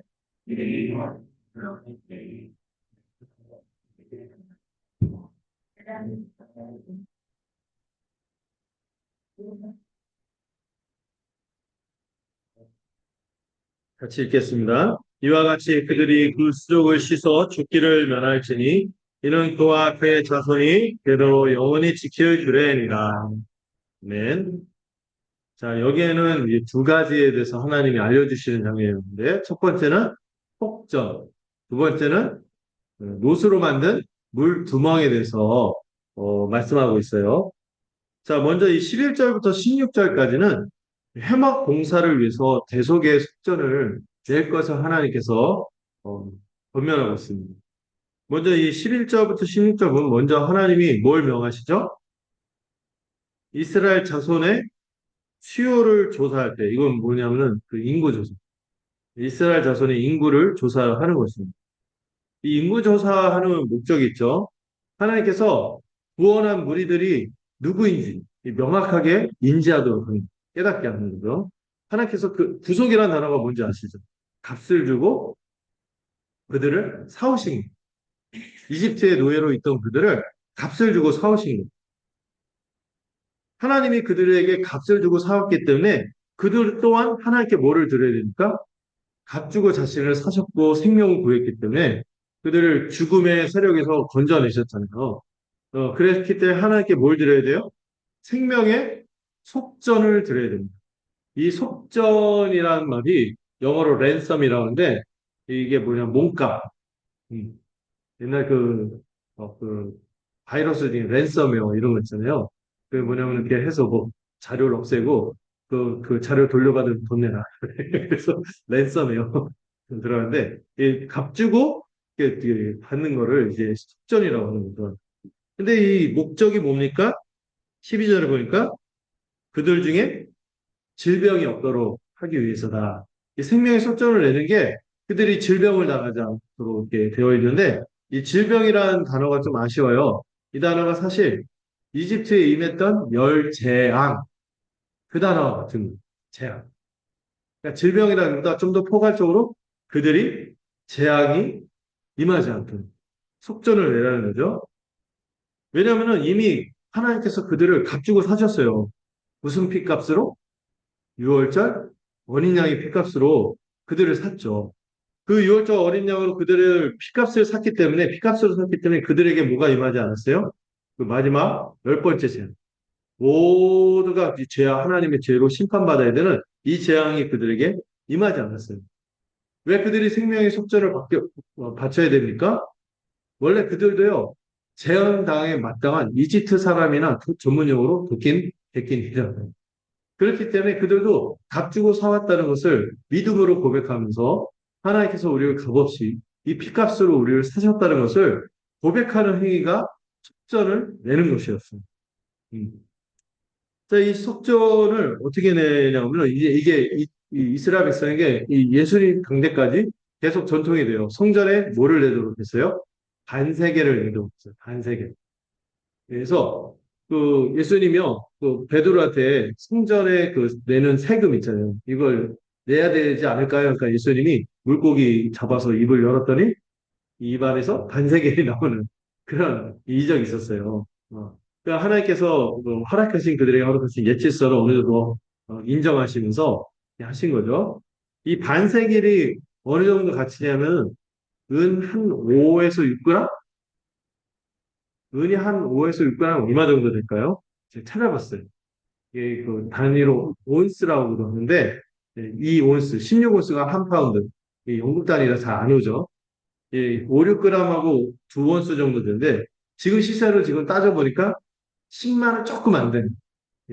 같이 읽겠습니다. 이와 같이 그들이 그 수족을 씻어 죽기를 면할지니 이는 그와 그의 자손이 대대로 영원히 지킬 규례니라. 아멘. 자, 여기에는 이 두 가지에 대해서 하나님이 알려주시는 장면인데, 첫 번째는 폭전, 두 번째는 노수로 만든 물 두멍에 대해서 말씀하고 있어요. 자, 먼저 이 11절부터 16절까지는 회막 공사를 위해서 대속의 속전을 낼 것을 하나님께서 권면하고 있습니다. 먼저 이 11절부터 16절 보면 먼저 하나님이 뭘 명하시죠? 이스라엘 자손의 수요를 조사할 때, 이건 뭐냐면은 그 인구 조사. 이스라엘 자손의 인구를 조사하는 것입니다. 이 인구 조사하는 목적이 있죠. 하나님께서 구원한 무리들이 누구인지 명확하게 인지하도록 합니다. 깨닫게 하는 거죠. 하나님께서 그 구속이라는 단어가 뭔지 아시죠? 값을 주고 그들을 사오신 거예요. 이집트의 노예로 있던 그들을 값을 주고 사오신 거예요. 하나님이 그들에게 값을 주고 사왔기 때문에 그들 또한 하나님께 뭐를 드려야 됩니까? 값 주고 자신을 사셨고 생명을 구했기 때문에 그들을 죽음의 세력에서 건져내셨잖아요. 그랬기 때문에 하나님께 뭘 드려야 돼요? 생명의 속전을 드려야 됩니다. 이 속전이라는 말이 영어로 랜섬이라고 하는데 이게 뭐냐 몸값. 음, 옛날 그 바이러스 중에 랜섬웨어 이런 거 있잖아요. 그게 뭐냐면 이렇게 해서 뭐 자료를 없애고 그 자료 돌려받은 돈 내라. 그래서 랜섬웨어 들어가는데 이 값 주고 이렇게 받는 거를 이제 속전이라고 하는 거죠. 근데 이 목적이 뭡니까? 12절에 보니까 그들 중에 질병이 없도록 하기 위해서다. 이 생명의 속전을 내는 게 그들이 질병을 당하지 않도록 이렇게 되어 있는데 이 질병이라는 단어가 좀 아쉬워요. 이 단어가 사실 이집트에 임했던 멸재앙 그 단어와 같은 재앙. 그러니까 질병이라기보다 좀 더 포괄적으로 그들이 재앙이 임하지 않도록 속전을 내라는 거죠. 왜냐하면 이미 하나님께서 그들을 값주고 사셨어요. 무슨 핏값으로? 6월절 어린 양의 핏값으로 그들을 샀죠. 그 6월절 어린 양으로 그들을 핏값을 샀기 때문에 핏값으로 샀기 때문에 그들에게 뭐가 임하지 않았어요? 그 마지막 열 번째 재앙. 모두가 이 죄와 하나님의 죄로 심판받아야 되는 이 재앙이 그들에게 임하지 않았어요. 왜 그들이 생명의 속전을 바쳐야 됩니까? 원래 그들도요, 재앙당에 마땅한 이집트 사람이나 전문용어로 백인이잖아요. 그렇기 때문에 그들도 값주고 사왔다는 것을 믿음으로 고백하면서 하나님께서 우리를 값없이 이 피값으로 우리를 사셨다는 것을 고백하는 행위가 속전을 내는 것이었어요. 음. 자, 이 속전을 어떻게 내냐면 이게 이스라엘 백성에게 이 예수님 강대까지 계속 전통이 돼요. 성전에 뭐를 내도록 했어요? 반세계를 내도록 했어요. 반세계. 그래서 그 예수님이요, 그 베드로한테 성전에 그 내는 세금 있잖아요. 이걸 내야 되지 않을까요? 그러니까 예수님이 물고기 잡아서 입을 열었더니 이 입안에서 반세겔이 나오는 그런 이적이 있었어요. 그러니까 하나님께서 허락하신 그들에게 허락하신 예칠서를 어느 정도 인정하시면서 하신 거죠. 이 반세겔이 어느 정도 가치냐면 은 한 5에서 6g? 은이 한 5에서 6g 얼마 정도 될까요? 제가 찾아봤어요. 이게 그 단위로 온스라고 그러는데 이 온스, 16온스가 한 파운드. 이 영국 단위라 잘 안 오죠. 이 5, 6g하고 2온스 정도 되는데 지금 시세로 지금 따져보니까 10만 원 조금 안 되는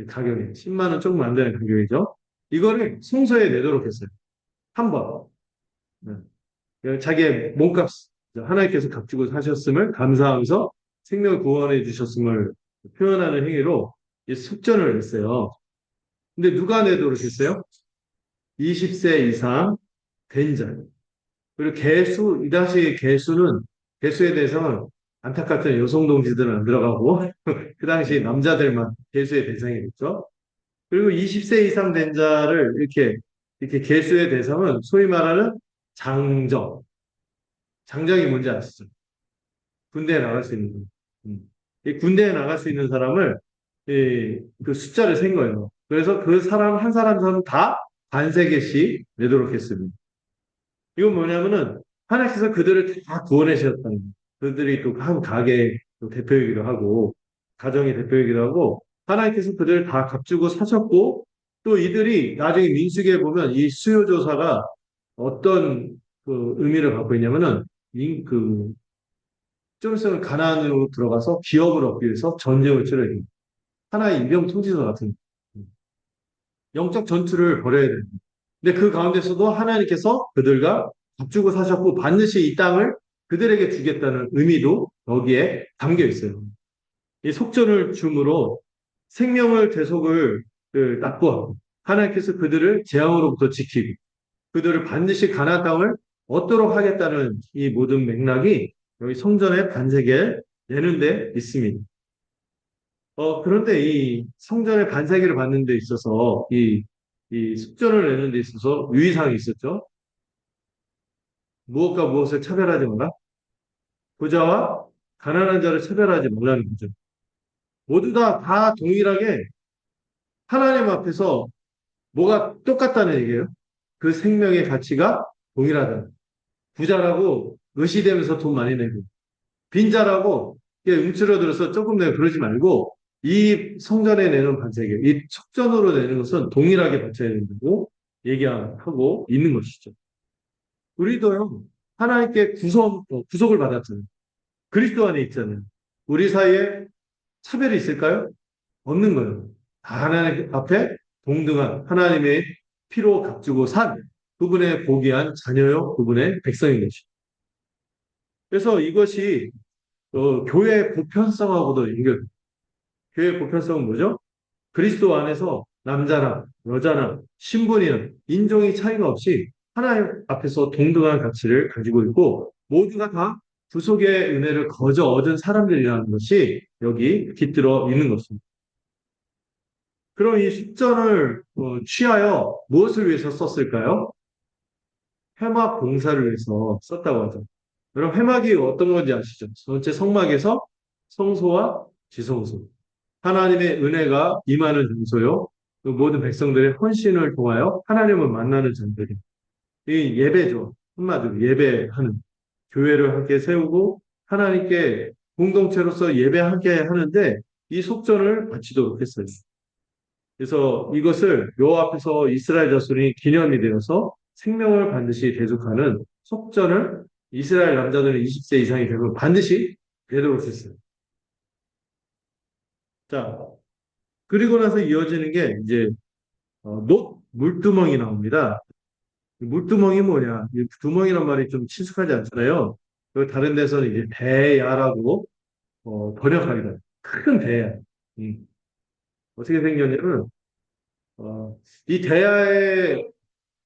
가격이 10만 원 조금 안 되는 가격이죠. 이거를 성소에 내도록 했어요. 한 번. 자기의 몸값, 하나님께서 값주고 사셨음을 감사하면서 생명을 구원해 주셨음을 표현하는 행위로 이 숙전을 했어요. 근데 누가 내도록 했어요? 20세 이상 된 자. 그리고 개수, 이 당시 개수는, 개수에 대해서는 안타깝게는 여성 동지들은 안 들어가고, 그 당시 남자들만 개수의 대상이 됐죠. 그리고 20세 이상 된 자를 이렇게 개수의 대상은 소위 말하는 장정. 장정이 뭔지 아시죠? 군대에 나갈 수 있는 분. 이 군대에 나갈 수 있는 사람을 그 숫자를 센 거예요. 그래서 그 사람 한 사람 다 반세개씩 내도록 했습니다. 이건 뭐냐면은 하나님께서 그들을 다 구원하셨다는 거예요. 그들이 또 한 가게의 또 대표이기도 하고 가정의 대표이기도 하고 하나님께서 그들을 다 값주고 사셨고 또 이들이 나중에 민수기에 보면 이 수요조사가 어떤 그 의미를 갖고 있냐면은 좀 있으면 가나안으로 들어가서 기업을 얻기 위해서 전쟁을 치러야 하나의 이병 통지서 같은 영적 전투를 벌여야 됩니다. 근데 그 가운데서도 하나님께서 그들과 값주고 사셨고 반드시 이 땅을 그들에게 주겠다는 의미도 여기에 담겨 있어요. 이 속전을 줌으로 생명을 대속을 납부하고 하나님께서 그들을 재앙으로부터 지키고 그들을 반드시 가나안 땅을 얻도록 하겠다는 이 모든 맥락이 여기 성전의 반세계 내는 데 있습니다. 그런데 이 성전의 반세계를 받는 데 있어서 이 숙전을 내는 데 있어서 유의사항이 있었죠. 무엇과 무엇을 차별하지 마라. 부자와 가난한 자를 차별하지 말라는 거죠. 모두 다 동일하게 하나님 앞에서 뭐가 똑같다는 얘기예요. 그 생명의 가치가 동일하다. 부자라고 의시되면서 돈 많이 내고 빈자라고 움츠러들어서 조금 내고 그러지 말고 이 성전에 내는 반세계, 이 속전으로 내는 것은 동일하게 바쳐야 된다고 얘기하고 있는 것이죠. 우리도요, 하나님께 구속을 받았잖아요. 그리스도 안에 있잖아요. 우리 사이에 차별이 있을까요? 없는 거예요. 다 하나님 앞에 동등한 하나님의 피로 값주고 산 그분의 보기한 자녀요, 그분의 백성인 것이죠. 그래서 이것이 교회의 보편성하고도 연결. 교회 보편성은 뭐죠? 그리스도 안에서 남자나 여자나 신분이나 인종의 차이가 없이 하나님 앞에서 동등한 가치를 가지고 있고 모두가 다 구속의 은혜를 거저 얻은 사람들이라는 것이 여기 깃들어 있는 것입니다. 그럼 이 숙전을 취하여 무엇을 위해서 썼을까요? 회막 봉사를 위해서 썼다고 하죠. 여러분 회막이 어떤 건지 아시죠? 전체 성막에서 성소와 지성소 하나님의 은혜가 임하는 장소요. 그 모든 백성들의 헌신을 통하여 하나님을 만나는 장소이 예배죠. 한마디로 예배하는 교회를 함께 세우고 하나님께 공동체로서 예배하게 하는데 이 속전을 바치도록 했어요. 그래서 이것을 여호와 앞에서 이스라엘 자손이 기념이 되어서 생명을 반드시 대속하는 속전을 이스라엘 남자들은 20세 이상이 되면 반드시 되도록 했어요. 자, 그리고 나서 이어지는 게 이제 녹 물두멍이 나옵니다. 물두멍이 뭐냐? 이 두멍이란 말이 좀 친숙하지 않잖아요. 그리고 다른 데서는 이제 대야라고 번역하기도 해요. 큰 대야. 어떻게 생겼냐면 이 대야의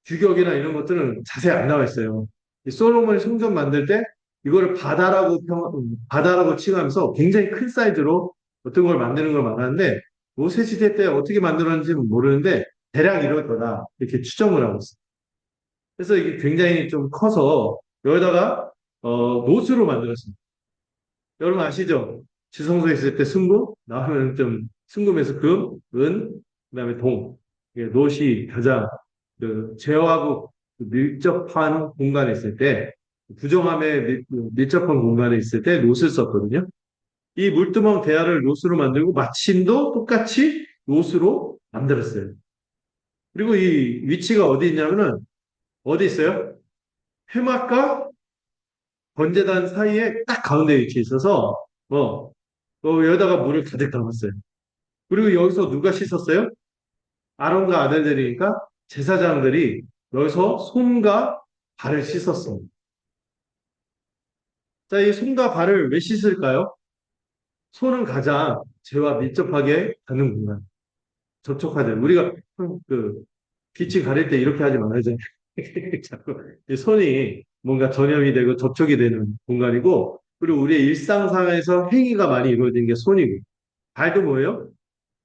규격이나 이런 것들은 자세히 안 나와 있어요. 이 솔로몬이 성전 만들 때 이거를 바다라고 칭하면서 굉장히 큰 사이즈로 어떤 걸 만드는 걸 말하는데 모세 시대 때 어떻게 만들었는지는 모르는데 대략 이럴 거다 이렇게 추정을 하고 있어요. 그래서 이게 굉장히 좀 커서 여기다가 노수로 만들었습니다. 여러분 아시죠? 지성소에 있을 때 승금 나오면 좀 승금에서 금, 은, 그다음에 동, 이게 노시, 겨자, 그 제어하고 밀접한 공간에 있을 때 부정함에 밀접한 공간에 있을 때 노스를 썼거든요. 이 물두멍 대야를 노스로 만들고 마침도 똑같이 노스로 만들었어요. 그리고 이 위치가 어디 있냐면은 어디 있어요? 해막과 번제단 사이에 딱 가운데 위치해 있어서 여기다가 물을 가득 담았어요. 그리고 여기서 누가 씻었어요? 아론과 아들들이니까 제사장들이 여기서 손과 발을 씻었어요. 자, 이 손과 발을 왜 씻을까요? 손은 가장 죄와 밀접하게 닿는 공간, 접촉하죠. 우리가 그 빛이 가릴 때 이렇게 하지 말아야죠. 자꾸 이 손이 뭔가 전염이 되고 접촉이 되는 공간이고, 그리고 우리의 일상생활에서 행위가 많이 이루어지는 게 손이고, 발도 뭐예요?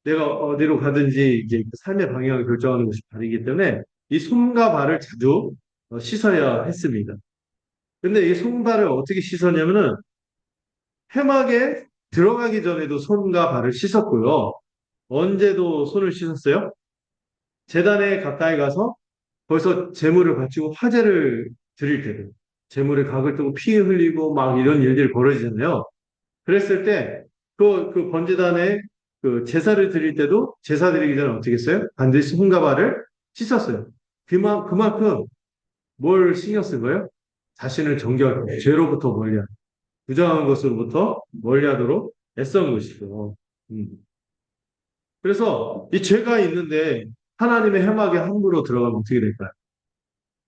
내가 어디로 가든지 이제 삶의 방향을 결정하는 것이 발이기 때문에 이 손과 발을 자주 씻어야 했습니다. 근데 이 손발을 어떻게 씻었냐면은 해막에 들어가기 전에도 손과 발을 씻었고요. 언제도 손을 씻었어요? 제단에 가까이 가서 거기서 제물을 바치고 화제를 드릴 때도 제물에 각을 뜨고 피 흘리고 막 이런 일들이 벌어지잖아요. 그랬을 때 그 번제단에 그 제사를 드릴 때도 제사 드리기 전에 어떻게 했어요? 반드시 손과 발을 씻었어요. 그만큼 뭘 신경 쓴 거예요? 자신을 정결하게 죄로부터 멀리하고 부정한 것으로부터 멀리하도록 애쓴 것이죠. 음. 그래서 이 죄가 있는데 하나님의 해막에 함부로 들어가면 어떻게 될까요?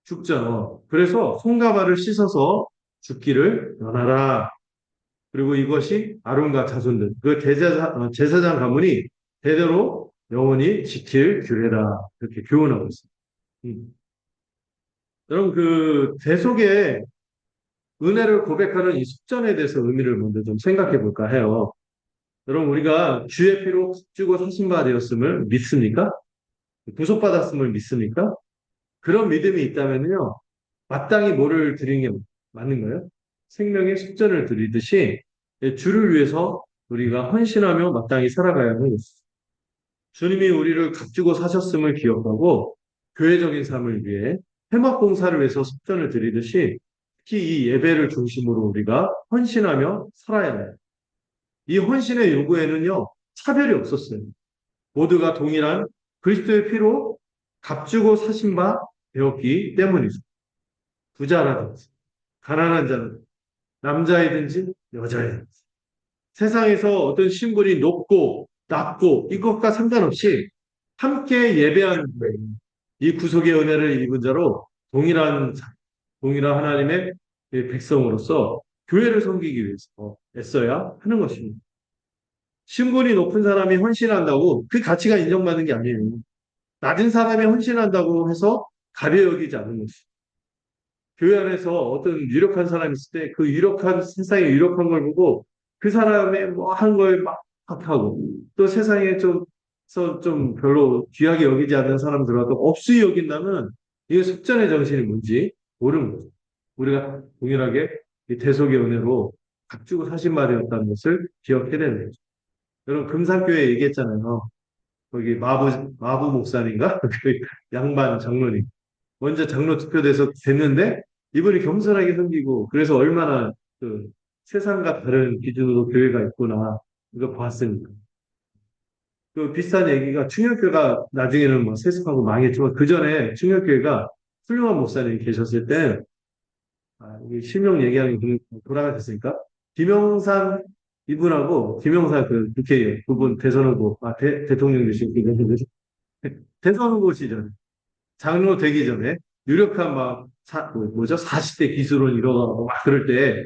죽죠. 그래서 손과 발을 씻어서 죽기를 면하라. 그리고 이것이 아론과 자손들, 그 제사장 가문이 대대로 영원히 지킬 규례다. 이렇게 교훈하고 있습니다. 음. 여러분, 그 대속의 은혜를 고백하는 이 숙전에 대해서 의미를 먼저 좀 생각해 볼까 해요. 여러분, 우리가 주의 피로 주고 사신 바 되었음을 믿습니까? 구속받았음을 믿습니까? 그런 믿음이 있다면요, 마땅히 뭐를 드리는 게 맞는 거예요? 생명의 숙전을 드리듯이 주를 위해서 우리가 헌신하며 마땅히 살아가야 하는 것입니다. 주님이 우리를 값주고 사셨음을 기억하고 교회적인 삶을 위해 회막 봉사를 위해서 숙전을 드리듯이 특히 이 예배를 중심으로 우리가 헌신하며 살아야 해요. 이 헌신의 요구에는요, 차별이 없었어요. 모두가 동일한 그리스도의 피로 값주고 사신 바 되었기 때문이죠. 부자라든지, 가난한 자라든지, 남자이든지 여자이든지. 세상에서 어떤 신분이 높고 낮고 이것과 상관없이 함께 예배하는 거예요. 이 구속의 은혜를 입은 자로 동일한 하나님의 백성으로서 교회를 섬기기 위해서 애써야 하는 것입니다. 신분이 높은 사람이 헌신한다고 그 가치가 인정받는 게 아니에요. 낮은 사람이 헌신한다고 해서 가벼이 여기지 않는 거지. 교회 안에서 어떤 유력한 사람이 있을 때 그 유력한 세상에 유력한 걸 보고 그 사람의 뭐 한 걸 막 하고 또 세상에 좀 별로 귀하게 여기지 않는 사람들과도 없이 여긴다면 이게 속전의 정신이 뭔지 모르는 거죠. 우리가 동일하게 이 대속의 은혜로 값주고 사신 말이었다는 것을 기억해야 되는 거죠. 여러분 금산교회 얘기했잖아요. 거기 마부 목사님과 그 양반 장로님. 먼저 장로 투표돼서 됐는데 이분이 겸손하게 섬기고 그래서 얼마나 그 세상과 다른 기준으로 교회가 있구나 이거 봤으니까. 그 비슷한 얘기가 충격교회가 나중에는 뭐 세습하고 망했지만 그 전에 충격교회가 훌륭한 목사님이 계셨을 때 이게 실명 얘기하는 게 돌아가셨으니까 김영삼 이분하고 김영삼 그 국회의원 그분 대선 후보 대통령 되신 그 대선 후보 시절 장로 되기 전에 유력한 뭐죠? 40대 기수론 이러고 막 그럴 때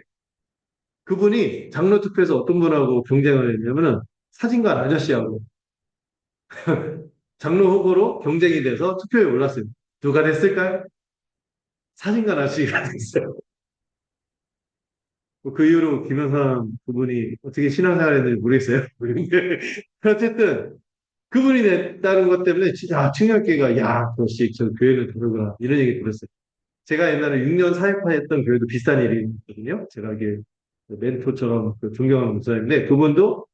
그분이 장로 투표에서 어떤 분하고 경쟁을 했냐면은 사진관 아저씨하고 장로 후보로 경쟁이 돼서 투표에 올랐어요. 누가 됐을까요? 사진관 아저씨가 됐어요. 그 이후로 김영삼 그분이 어떻게 신앙생활 했는지 모르겠어요. 그런데 어쨌든 그분이 냈다는 것 때문에 진짜 충격기가 야, 역시 저 교회는 다르구나 이런 얘기 들었어요. 제가 옛날에 6년 사역했던 교회도 비슷한 일이 있거든요. 제가 이게 멘토처럼 그 존경하는 목사인데 그분도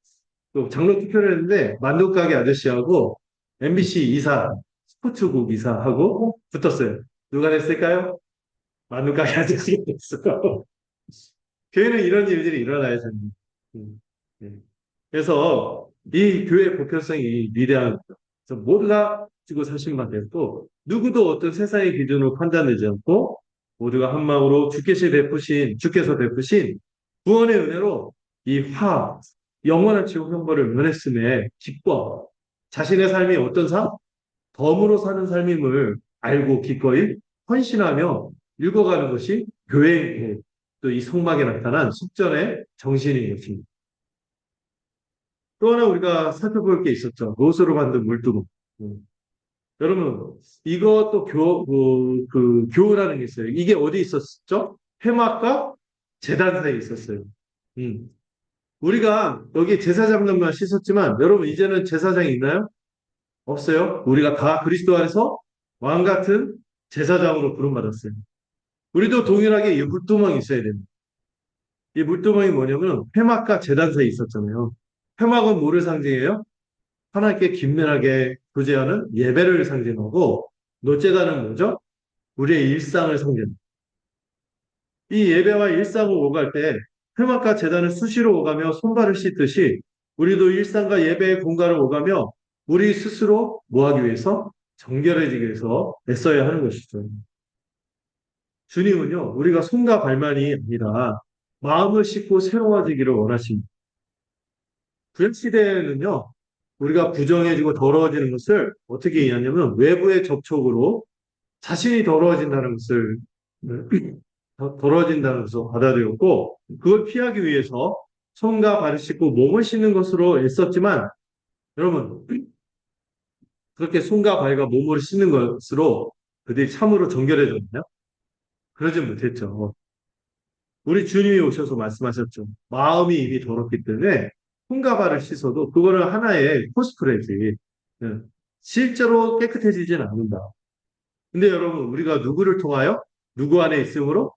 또 장로 투표를 했는데 만두가게 아저씨하고 MBC 이사, 스포츠국 이사하고 붙었어요. 누가 됐을까요? 만두가게 아저씨가 됐어요. 교회는 이런 일들이 일어나야 됩니다. 네. 그래서 이 교회의 보편성이 위대한 거죠. 그래서 모두가 지고 사실만 되고 누구도 어떤 세상의 기준으로 판단되지 않고 모두가 한 마음으로 주께서 베푸신 구원의 은혜로 이 영원한 지옥 형벌을 면했음에 기뻐 자신의 삶이 어떤 삶? 덤으로 사는 삶임을 알고 기꺼이 헌신하며 읽어가는 것이 교회의 또 이 성막에 나타난 숙전의 정신인 것입니다. 또 하나 우리가 살펴볼 게 있었죠. 롯으로 만든 물두멍. 음. 여러분, 이것도 교훈하는 게 있어요. 이게 어디 있었죠? 회막과 제단 사이에 있었어요. 음. 우리가 여기 제사장들만 씻었지만, 여러분, 이제는 제사장이 있나요? 없어요. 우리가 다 그리스도 안에서 왕 같은 제사장으로 부름받았어요. 우리도 동일하게 이 물두멍이 있어야 됩니다. 이 물두멍이 뭐냐면, 회막과 제단 사이에 있었잖아요. 회막은 뭐를 상징해요? 하나님께 긴밀하게 교제하는 예배를 상징하고 노제단은 뭐죠? 우리의 일상을 상징합니다. 이 예배와 일상을 오갈 때 회막과 제단을 수시로 오가며 손발을 씻듯이 우리도 일상과 예배의 공간을 오가며 우리 스스로 뭐 하기 위해서? 정결해지기 위해서 애써야 하는 것이죠. 주님은요, 우리가 손과 발만이 아니라 마음을 씻고 새로워지기를 원하십니다. 구약시대에는요, 우리가 부정해지고 더러워지는 것을 어떻게 이해하냐면 외부의 접촉으로 자신이 더러워진다는 것을 받아들였고 그걸 피하기 위해서 손과 발을 씻고 몸을 씻는 것으로 애썼지만 여러분 그렇게 손과 발과 몸을 씻는 것으로 그들이 참으로 정결해졌나요? 그러지 못했죠. 우리 주님이 오셔서 말씀하셨죠. 마음이 이미 더럽기 때문에 손과 발을 씻어도 그거는 하나의 코스프레지. 예. 실제로 깨끗해지지는 않는다. 근데 여러분, 우리가 누구를 통하여? 누구 안에 있으므로?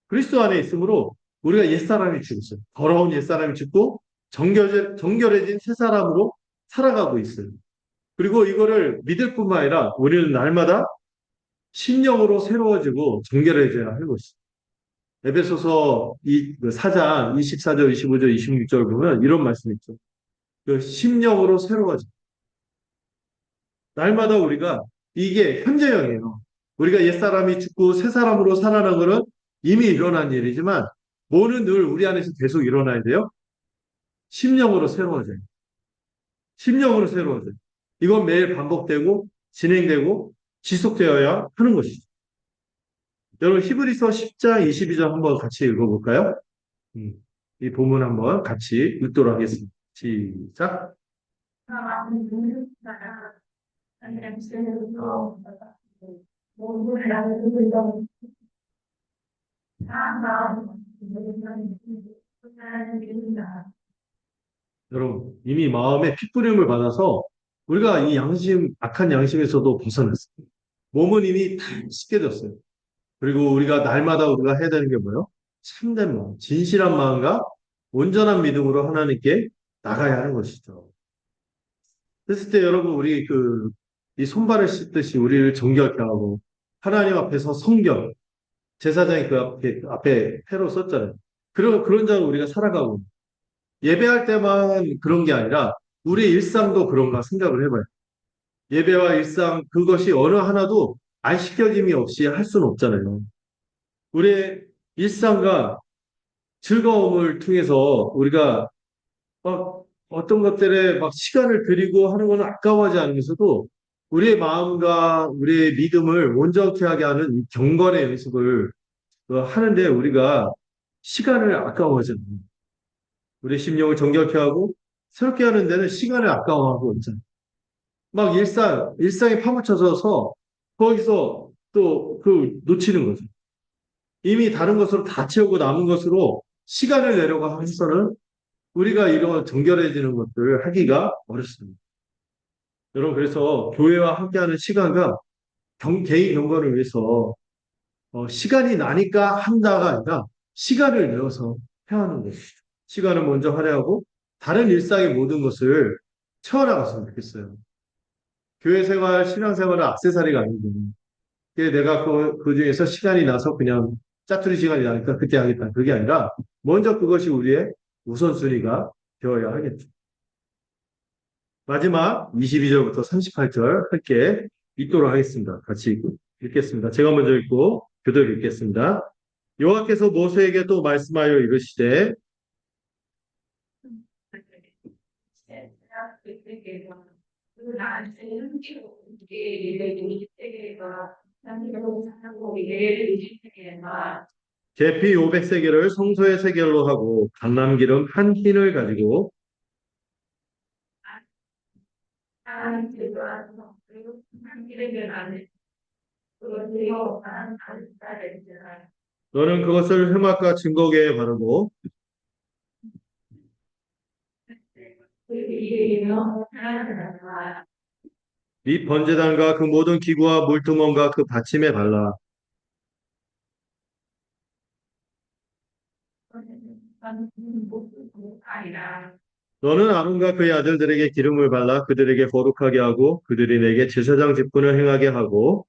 그리스도 안에 있으므로 우리가 옛사람이 죽었어요. 더러운 옛사람이 죽고 정결해진 새 사람으로 살아가고 있어요. 그리고 이거를 믿을 뿐만 아니라 우리는 날마다 심령으로 새로워지고 정결해져야 하는 것이죠. 에베소서 4장 24절, 25절, 26절 보면 이런 말씀이 있죠. 그 심령으로 새로워져. 날마다 우리가 이게 현재형이에요. 우리가 옛사람이 죽고 새 사람으로 살아나는 것은 이미 일어난 일이지만 뭐는 늘 우리 안에서 계속 일어나야 돼요? 심령으로 새로워져요. 심령으로 새로워져요. 이건 매일 반복되고 진행되고 지속되어야 하는 것이죠. 여러분 히브리서 10장 22절 한번 같이 읽어볼까요? 이 본문 한번 같이 읽도록 하겠습니다. 시작. 여러분, 이미 마음에 핏부림을 받아서 우리가 이 악한 양심에서도 벗어났어요. 몸은 이미 다 씻겨졌어요. 그리고 우리가 날마다 우리가 해야 되는 게 뭐예요? 참된 마음, 진실한 마음과 온전한 믿음으로 하나님께 나가야 하는 것이죠. 그랬을 때 여러분, 이 손발을 씻듯이 우리를 정결케 하고 하나님 앞에서 성결, 제사장이 앞에 패로 썼잖아요. 그런 자로 우리가 살아가고 예배할 때만 그런 게 아니라 우리 일상도 그런가 생각을 해봐요. 예배와 일상 그것이 어느 하나도 안 시켜짐이 없이 할 수는 없잖아요. 우리의 일상과 즐거움을 통해서 우리가 어떤 것들에 막 시간을 들이고 하는 것은 아까워하지 않으면서도 우리의 마음과 우리의 믿음을 온전케 하게 하는 이 경건의 연습을 하는데 우리가 시간을 아까워하지 않아요. 우리 심령을 정결케 하고 새롭게 하는 데는 시간을 아까워하고 있잖아요. 막 일상에 파묻혀져서 거기서 또 놓치는 거죠. 이미 다른 것으로 다 채우고 남은 것으로 시간을 내려고 해서는 우리가 이런 정결해지는 것들을 하기가 어렵습니다. 여러분, 그래서 교회와 함께하는 시간과 개인 경건을 위해서 시간이 나니까 한다가 아니라 시간을 내어서 해야 하는 거예요. 시간을 먼저 할애하고 다른 일상의 모든 것을 채워나갔으면 좋겠어요. 교회 생활, 신앙 생활은 액세서리가 아니고 내가 그 중에서 시간이 나서 그냥 짜투리 시간이 나니까 그때 하겠다. 그게 아니라 먼저 그것이 우리의 우선순위가 되어야 하겠죠. 마지막 22절부터 38절 함께 읽도록 하겠습니다. 같이 읽겠습니다. 제가 먼저 읽고 교도를 읽겠습니다. 여호와께서 모세에게 또 말씀하여 이르시되 계피 500세겔을 성소의 세겔로 하고 강남기름 한 흰을 가지고 너는 그것을 회막과 증거궤에 바르고 및 번제단과 그 모든 기구와 물두멍과 그 받침에 발라 너는 아론과 그의 아들들에게 기름을 발라 그들에게 거룩하게 하고 그들이 내게 제사장 직분을 행하게 하고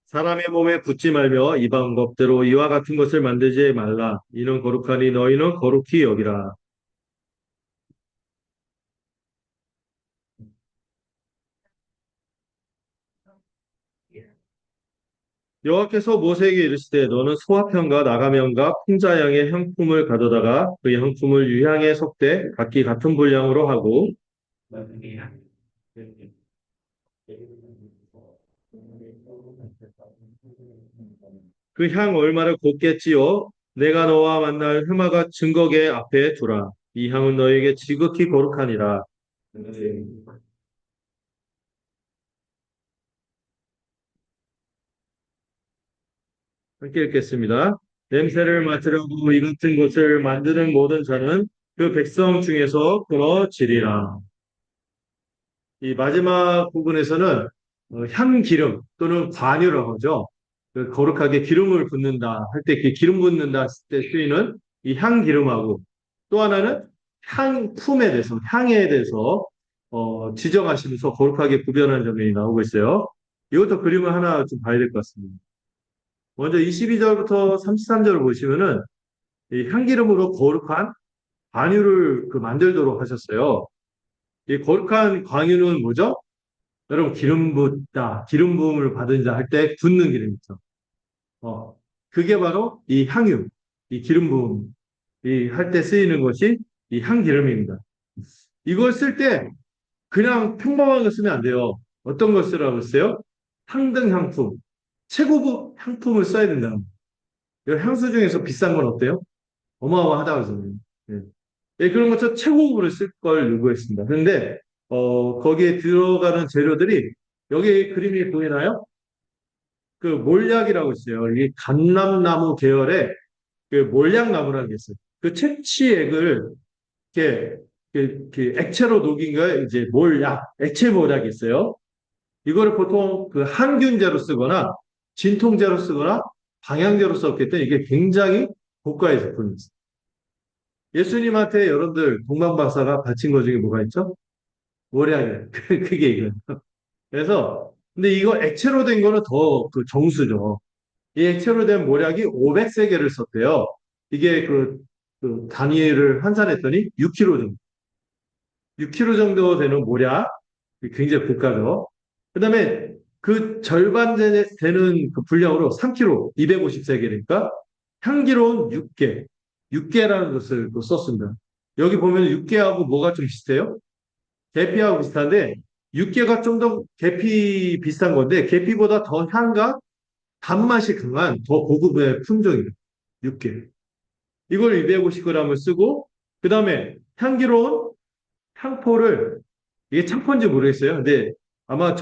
사람의 몸에 붙지 말며 이 방법대로 이와 같은 것을 만들지 말라. 이는 거룩하니 너희는 거룩히 여기라. 여호와께서 모세에게 이르시되 너는 소화편과 나가면과 풍자양의 향품을 가져다가 그 향품을 유향에 섞되 각기 같은 분량으로 하고 그 향 얼마를 곱게 찌어 내가 너와 만날 회마가 증거계 앞에 두라. 이 향은 너에게 지극히 거룩하니라. 함께 읽겠습니다. 냄새를 맡으려고 이 같은 것을 만드는 모든 자는 그 백성 중에서 끊어지리라. 이 마지막 부분에서는 향기름 또는 관유라고 하죠. 그 거룩하게 기름을 붓는다 할 때, 그 기름 붓는다 했을 때 쓰이는 이 향기름하고 또 하나는 향품에 대해서, 향에 대해서 지정하시면서 거룩하게 구별하는 장면이 나오고 있어요. 이것도 그림을 하나 좀 봐야 될 것 같습니다. 먼저 22절부터 33절을 보시면은 이 향기름으로 거룩한 관유를 만들도록 하셨어요. 이 거룩한 관유는 뭐죠? 여러분 기름 붓다, 기름 부음을 받은 자 할 때 붓는 기름 있죠. 그게 바로 이 향유, 이 기름 부음, 이 할 때 쓰이는 것이 이 향기름입니다. 이걸 쓸 때 그냥 평범한 거 쓰면 안 돼요. 어떤 걸 쓰라고 했어요? 향등 향품, 최고급 향품을 써야 된다. 이 향수 중에서 비싼 건 어때요? 어마어마하다고 저는. 예. 예, 그런 것처럼 최고급으로 쓸 걸 요구했습니다. 그런데 거기에 들어가는 재료들이 여기 그림이 보이나요? 그 몰약이라고 있어요. 이게 감람나무 계열의 그 몰약나무라는 게 있어요. 그 채취액을 이렇게, 이렇게 액체로 녹인 거에 이제 몰약, 액체 몰약이 있어요. 이거를 보통 그 항균제로 쓰거나 진통제로 쓰거나 방향제로 썼기 때문에 이게 굉장히 고가의 제품입니다. 예수님한테 여러분들 동방박사가 바친 것 중에 뭐가 있죠? 몰약이에요. 그게 이거예요. 그래서 근데 이거 액체로 된 거는 더 그 정수죠. 이 액체로 된 몰약이 500세계를 썼대요. 이게 그 단위를 환산했더니 6kg 정도. 6kg 정도 되는 몰약. 굉장히 고가죠. 그 다음에 그 절반 되는 그 분량으로 3kg, 250세계니까 향기로운 6개, 6개라는 것을 또 썼습니다. 여기 보면 6개하고 뭐가 좀 비슷해요? 계피하고 비슷한데 6개가 좀 더 계피 비슷한 건데 계피보다 더 향과 단맛이 강한 더 고급의 품종이에요. 6개. 이걸 250g을 쓰고 그 다음에 향기로운 향포를 이게 참포인지 모르겠어요. 근데 아마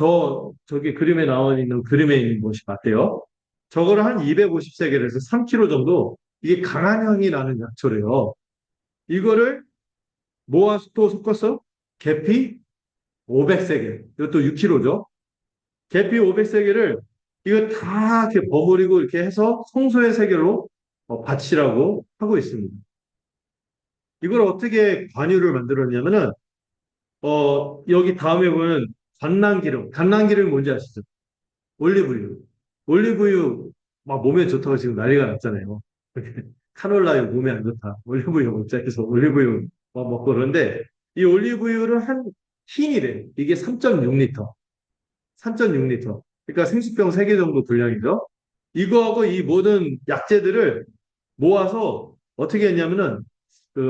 저기 그림에 나와 있는 그림에 있는 것이 맞대요. 저거를 한 250세겔에서 3kg 정도 이게 강한 향이 나는 약초래요. 이거를 모아서 또 섞어서 계피 500세겔. 이것도 6kg죠. 계피 500세겔을 이거 다 이렇게 버무리고 이렇게 해서 성소의 세겔로 바치라고 하고 있습니다. 이걸 어떻게 관유를 만들었냐면은 여기 다음에 보면 관람기름. 관람기름이 뭔지 아시죠? 올리브유. 올리브유, 막 몸에 좋다고 지금 난리가 났잖아요. 카놀라유 몸에 안 좋다. 올리브유 먹자 해서 올리브유 막 먹고 그러는데, 이 올리브유를 한 흰이래. 이게 3.6리터. 3.6리터. 그러니까 생수병 3개 정도 분량이죠. 이거하고 이 모든 약재들을 모아서 어떻게 했냐면은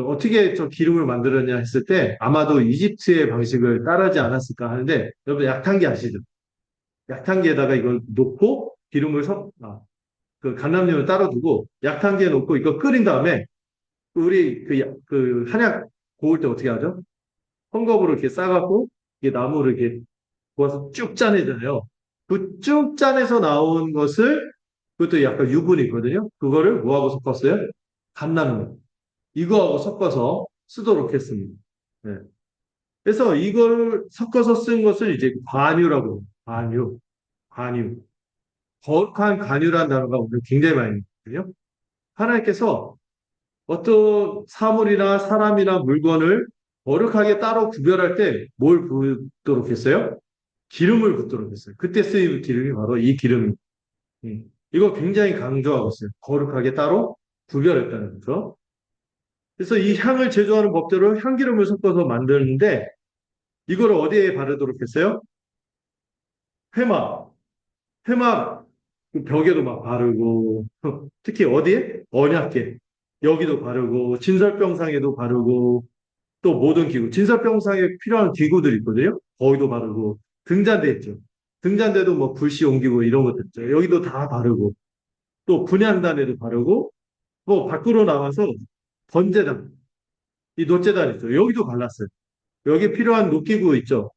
어떻게 저 기름을 만들었냐 했을 때 아마도 이집트의 방식을 따르지 않았을까 하는데 여러분 약탕기 아시죠? 약탕기에다가 이걸 놓고 기름을 그 간남용을 따로 두고 약탕기에 놓고 이거 끓인 다음에 우리 그 한약 고울 때 어떻게 하죠? 헝겊으로 이렇게 싸갖고 이게 나무를 이렇게 구워서 쭉 짜내잖아요. 그 쭉 짜내서 나온 것을 그것도 약간 유분이 있거든요. 그거를 뭐하고 섞었어요? 감나무. 이거하고 섞어서 쓰도록 했습니다. 네. 그래서 이걸 섞어서 쓴 것을 이제 관유라고 합니다. 관유, 관유. 거룩한 관유라는 단어가 오늘 굉장히 많이 있거든요. 하나님께서 어떤 사물이나 사람이나 물건을 거룩하게 따로 구별할 때 뭘 붓도록 했어요? 기름을 붓도록 했어요. 그때 쓰인 기름이 바로 이 기름입니다. 이거 굉장히 강조하고 있어요. 거룩하게 따로 구별했다는 거죠. 그래서 이 향을 제조하는 법대로 향기름을 섞어서 만드는데 이걸 어디에 바르도록 했어요? 회막. 회막 그 벽에도 막 바르고 특히 어디에? 언약계. 여기도 바르고 진설병상에도 바르고 또 모든 기구. 진설병상에 필요한 기구들이 있거든요. 거기도 바르고 등잔대 있죠. 등잔대도 뭐 불씨 옮기고 이런 것들 있죠. 여기도 다 바르고 또 분향단에도 바르고 뭐 밖으로 나와서 번제단, 이 노제단 있죠. 여기도 발랐어요. 여기 필요한 녹기구 있죠.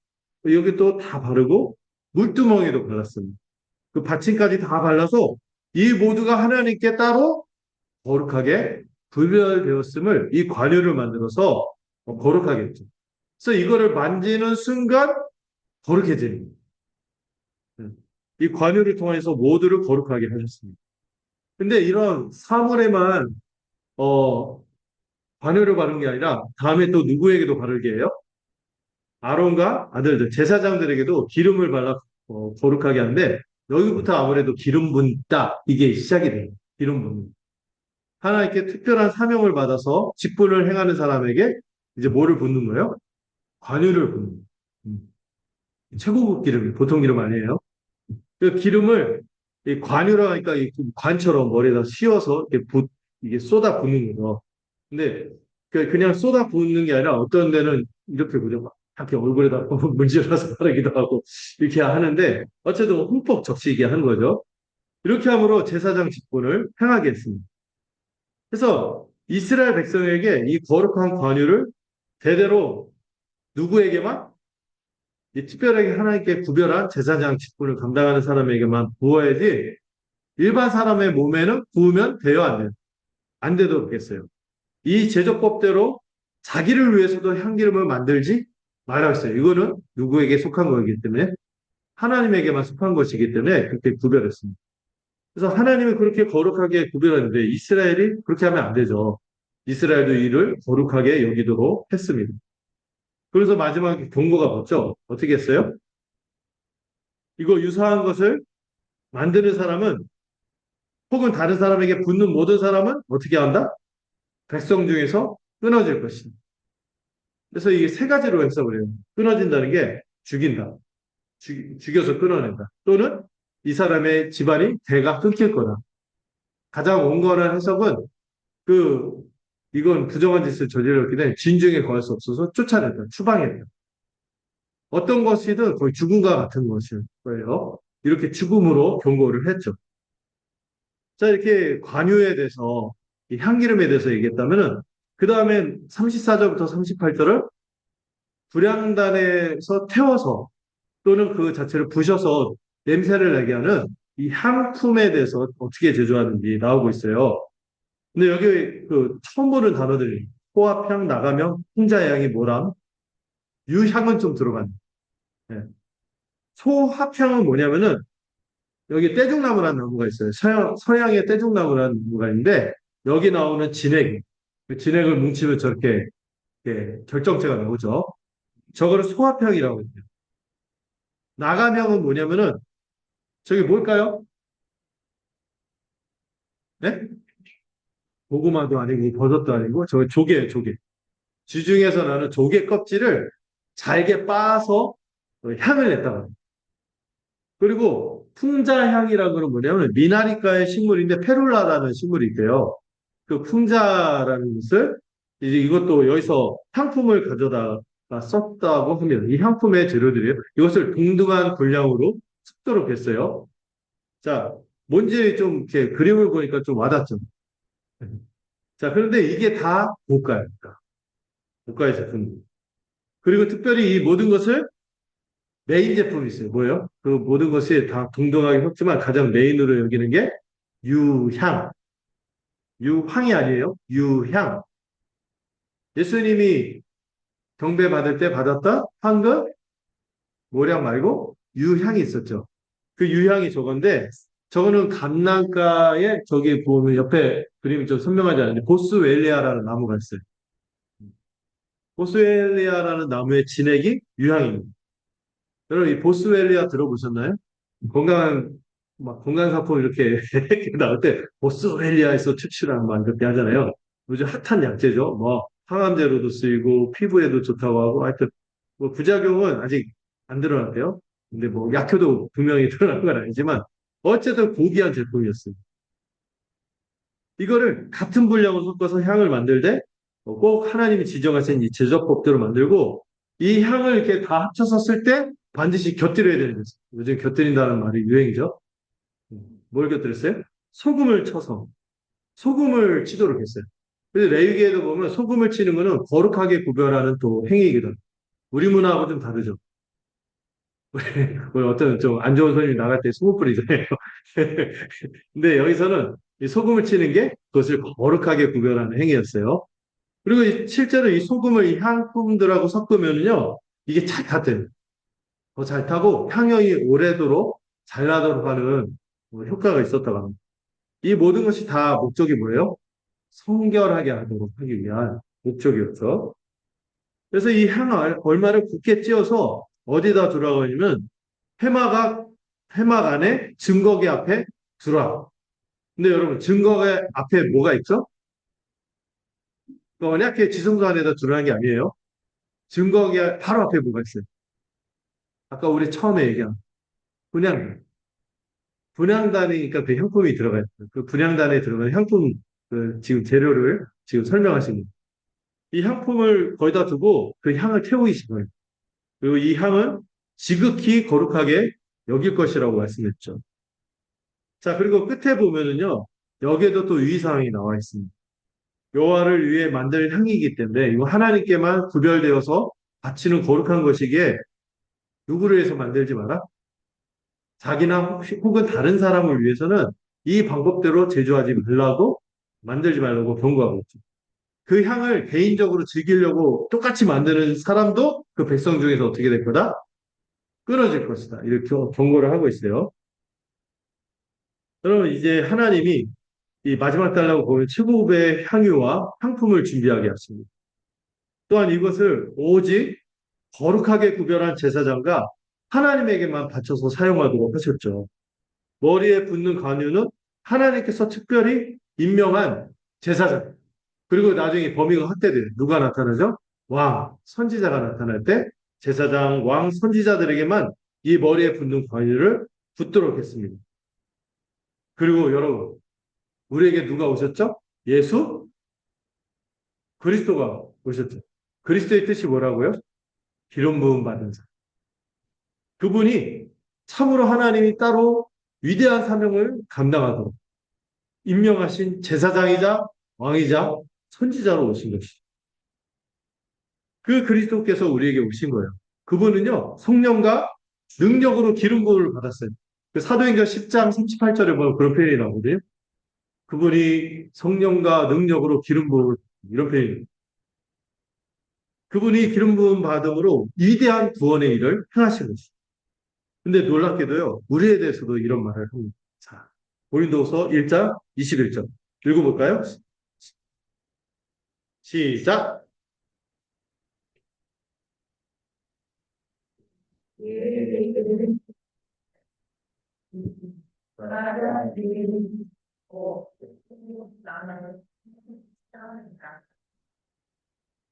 여기 또 다 바르고 물두멍에도 발랐습니다. 그 받침까지 다 발라서 이 모두가 하나님께 따로 거룩하게 구별되었음을 이 관유를 만들어서 거룩하게 했죠. 그래서 이거를 만지는 순간 거룩해집니다. 이 관유를 통해서 모두를 거룩하게 하셨습니다. 근데 이런 사물에만 어, 관유를 바른 게 아니라 다음에 또 누구에게도 바르게 해요? 아론과 아들들, 제사장들에게도 기름을 발라 거룩하게 하는데 여기부터 아무래도 기름 붓다 이게 시작이 돼요. 기름 붓는. 하나님께 특별한 사명을 받아서 직분을 행하는 사람에게 이제 뭐를 붓는 거예요? 관유를 붓는 거예요. 최고급 기름이 보통 기름 아니에요. 그 기름을 이 관유라 하니까 이 관처럼 머리에다 씌워서 이게 쏟아 붓는 거죠. 근데 그냥 쏟아 붓는 게 아니라 어떤 데는 이렇게 그죠. 막 이렇게 얼굴에다 문질러서 바르기도 하고 이렇게 하는데 어쨌든 흠뻑 적시게 하는 거죠. 이렇게 함으로 제사장 직분을 행하게 했습니다. 그래서 이스라엘 백성에게 이 거룩한 관유를 대대로 누구에게만 이 특별하게 하나님께 구별한 제사장 직분을 감당하는 사람에게만 부어야지 일반 사람의 몸에는 부으면 돼요, 안 돼요? 안 돼도 없겠어요. 이 제조법대로 자기를 위해서도 향기름을 만들지 말라고 했어요. 이거는 누구에게 속한 거기 때문에 하나님에게만 속한 것이기 때문에 그렇게 구별했습니다. 그래서 하나님이 그렇게 거룩하게 구별했는데 이스라엘이 그렇게 하면 안 되죠. 이스라엘도 이를 거룩하게 여기도록 했습니다. 그래서 마지막에 경고가 붙죠. 어떻게 했어요? 이거 유사한 것을 만드는 사람은 혹은 다른 사람에게 붙는 모든 사람은 어떻게 한다? 백성 중에서 끊어질 것이다. 그래서 이게 세 가지로 해석을 해요. 끊어진다는 게 죽인다. 죽여서 끊어낸다. 또는 이 사람의 집안이 대가 끊길 거다. 가장 온건한 해석은 그 이건 부정한 짓을 저질렀기 때문에 진중에 거할 수 없어서 쫓아낸다. 추방했다. 어떤 것이든 거의 죽음과 같은 것일 거예요. 이렇게 죽음으로 경고를 했죠. 자, 이렇게 관유에 대해서, 이 향기름에 대해서 얘기했다면은, 그 다음에 34절부터 38절을 불향단에서 태워서 또는 그 자체를 부셔서 냄새를 나게 하는 이 향품에 대해서 어떻게 제조하는지 나오고 있어요. 근데 여기 그 처음 보는 단어들이 호합향, 나가명, 풍자향이 뭐람, 유향은 좀 들어간. 예. 소합향은 뭐냐면은 여기 떼죽나무라는 나무가 있어요. 서양의 떼죽나무라는 나무가 있는데 여기 나오는 진액, 그 진액을 뭉치면 저렇게 결정체가 나오죠. 저거를 소합향이라고 해요. 나가명은 뭐냐면은 저게 뭘까요? 네? 고구마도 아니고 버섯도 아니고 저 조개예요, 조개. 지중해에서 나는 조개 껍질을 잘게 빻아서 향을 냈다고 합니다. 그리고 풍자향이라는 건 뭐냐면 미나리과의 식물인데 페룰라라는 식물이 있대요. 그 풍자라는 것을 이제 이것도 여기서 향품을 가져다가 썼다고 합니다. 이 향품의 재료들이에요. 이것을 동등한 분량으로 섞도록 했어요. 자, 뭔지 좀 이렇게 그림을 보니까 좀 와닿죠. 자, 그런데 이게 다 고가입니다. 고가의 제품. 그리고 특별히 이 모든 것을 메인 제품이 있어요. 뭐예요? 그 모든 것이 다 동등하게 섞지만 가장 메인으로 여기는 게 유향. 유황이 아니에요. 유향. 예수님이 경배 받을 때 받았던 황금 모략 말고 유향이 있었죠. 그 유향이 저건데 저거는 감람가에 저기 보면 옆에 그림이 좀 선명하지 않은데 보스웰리아라는 나무가 있어요. 보스웰리아라는 나무의 진액이 유향입니다. 여러분 이 보스웰리아 들어보셨나요? 건강한 막 건강상품 이렇게 나올 때 보스웰리아에서 추출한 막 이렇게 하잖아요. 요즘 핫한 약재죠. 뭐 항암제로도 쓰이고 피부에도 좋다고 하고 하여튼 뭐 부작용은 아직 안 드러났대요. 근데 뭐 약효도 분명히 드러난 건 아니지만 어쨌든 고귀한 제품이었습니다. 이거를 같은 분량을 섞어서 향을 만들 때 꼭 하나님이 지정하신 이 제조법대로 만들고 이 향을 이렇게 다 합쳐서 쓸 때 반드시 곁들여야 되는 거죠. 요즘 곁들인다는 말이 유행이죠. 뭘 곁들였어요? 소금을 쳐서 소금을 치도록 했어요. 그래서 레위기에도 보면 소금을 치는 거는 거룩하게 구별하는 또 행위이거든. 우리 문화하고 좀 다르죠. 우리 어떤 좀 안 좋은 손님이 나갈 때 소금 뿌리잖아요. 근데 여기서는 이 소금을 치는 게 그것을 거룩하게 구별하는 행위였어요. 그리고 실제로 이 소금을 이 향품들하고 섞으면요, 이게 잘 타대요. 더 잘 타고 향연이 오래도록 잘 나도록 하는 효과가 있었다고 합니다. 이 모든 것이 다 목적이 뭐예요? 성결하게 하도록 하기 위한 목적이었죠. 그래서 이 향을 얼마를 곱게 찧어서 어디다 두라고 하냐면 회막, 회막 안에 증거계 앞에 두라. 근데 여러분 증거계 앞에 뭐가 있죠? 만약 지성소 안에다 두라는 게 아니에요. 증거계 바로 앞에 뭐가 있어요? 아까 우리 처음에 얘기한 분향단. 분향단이니까 그 향품이 들어가 있어요. 그 분향단에 들어가는 향품 그 지금 재료를 지금 설명하시는 거예요. 이 향품을 거기다 두고 그 향을 태우기 시작해요. 그리고 이 향은 지극히 거룩하게 여길 것이라고 말씀했죠. 자, 그리고 끝에 보면은요, 여기에도 또 유의사항이 나와 있습니다. 여호와를 위해 만들 향이기 때문에 이거 하나님께만 구별되어서 바치는 거룩한 것이기에 누구를 위해서 만들지 마라? 자기나 혹은 다른 사람을 위해서는 이 방법대로 제조하지 말라고 만들지 말라고 경고하고 있죠. 그 향을 개인적으로 즐기려고 똑같이 만드는 사람도 그 백성 중에서 어떻게 될 거다? 끊어질 것이다. 이렇게 경고를 하고 있어요. 그러면 이제 하나님이 이 마지막 달라고 보면 최고급의 향유와 향품을 준비하게 하십니다. 또한 이것을 오직 거룩하게 구별한 제사장과 하나님에게만 바쳐서 사용하도록 하셨죠. 머리에 붓는 관유는 하나님께서 특별히 임명한 제사장. 그리고 나중에 범위가 확대돼요. 누가 나타나죠? 왕, 선지자가 나타날 때 제사장, 왕, 선지자들에게만 이 머리에 붓는 관유를 붓도록 했습니다. 그리고 여러분, 우리에게 누가 오셨죠? 예수 그리스도가 오셨죠. 그리스도의 뜻이 뭐라고요? 기름 부음 받은 자. 그분이 참으로 하나님이 따로 위대한 사명을 감당하도록 임명하신 제사장이자 왕이자 선지자로 오신 것이죠. 그 그리스도께서 우리에게 오신 거예요. 그분은요, 성령과 능력으로 기름 부음을 받았어요. 그 사도행전 10장 38절에 보면 그런 표현이 나오거든요. 그분이 성령과 능력으로 기름 부음을 이런 표현이 그분이 기름 부음 받음으로 위대한 구원의 일을 행하신 것이죠. 근데 놀랍게도요, 우리에 대해서도 이런 말을 합니다. 자, 고린도서 1장 21절. 읽어볼까요? 시작.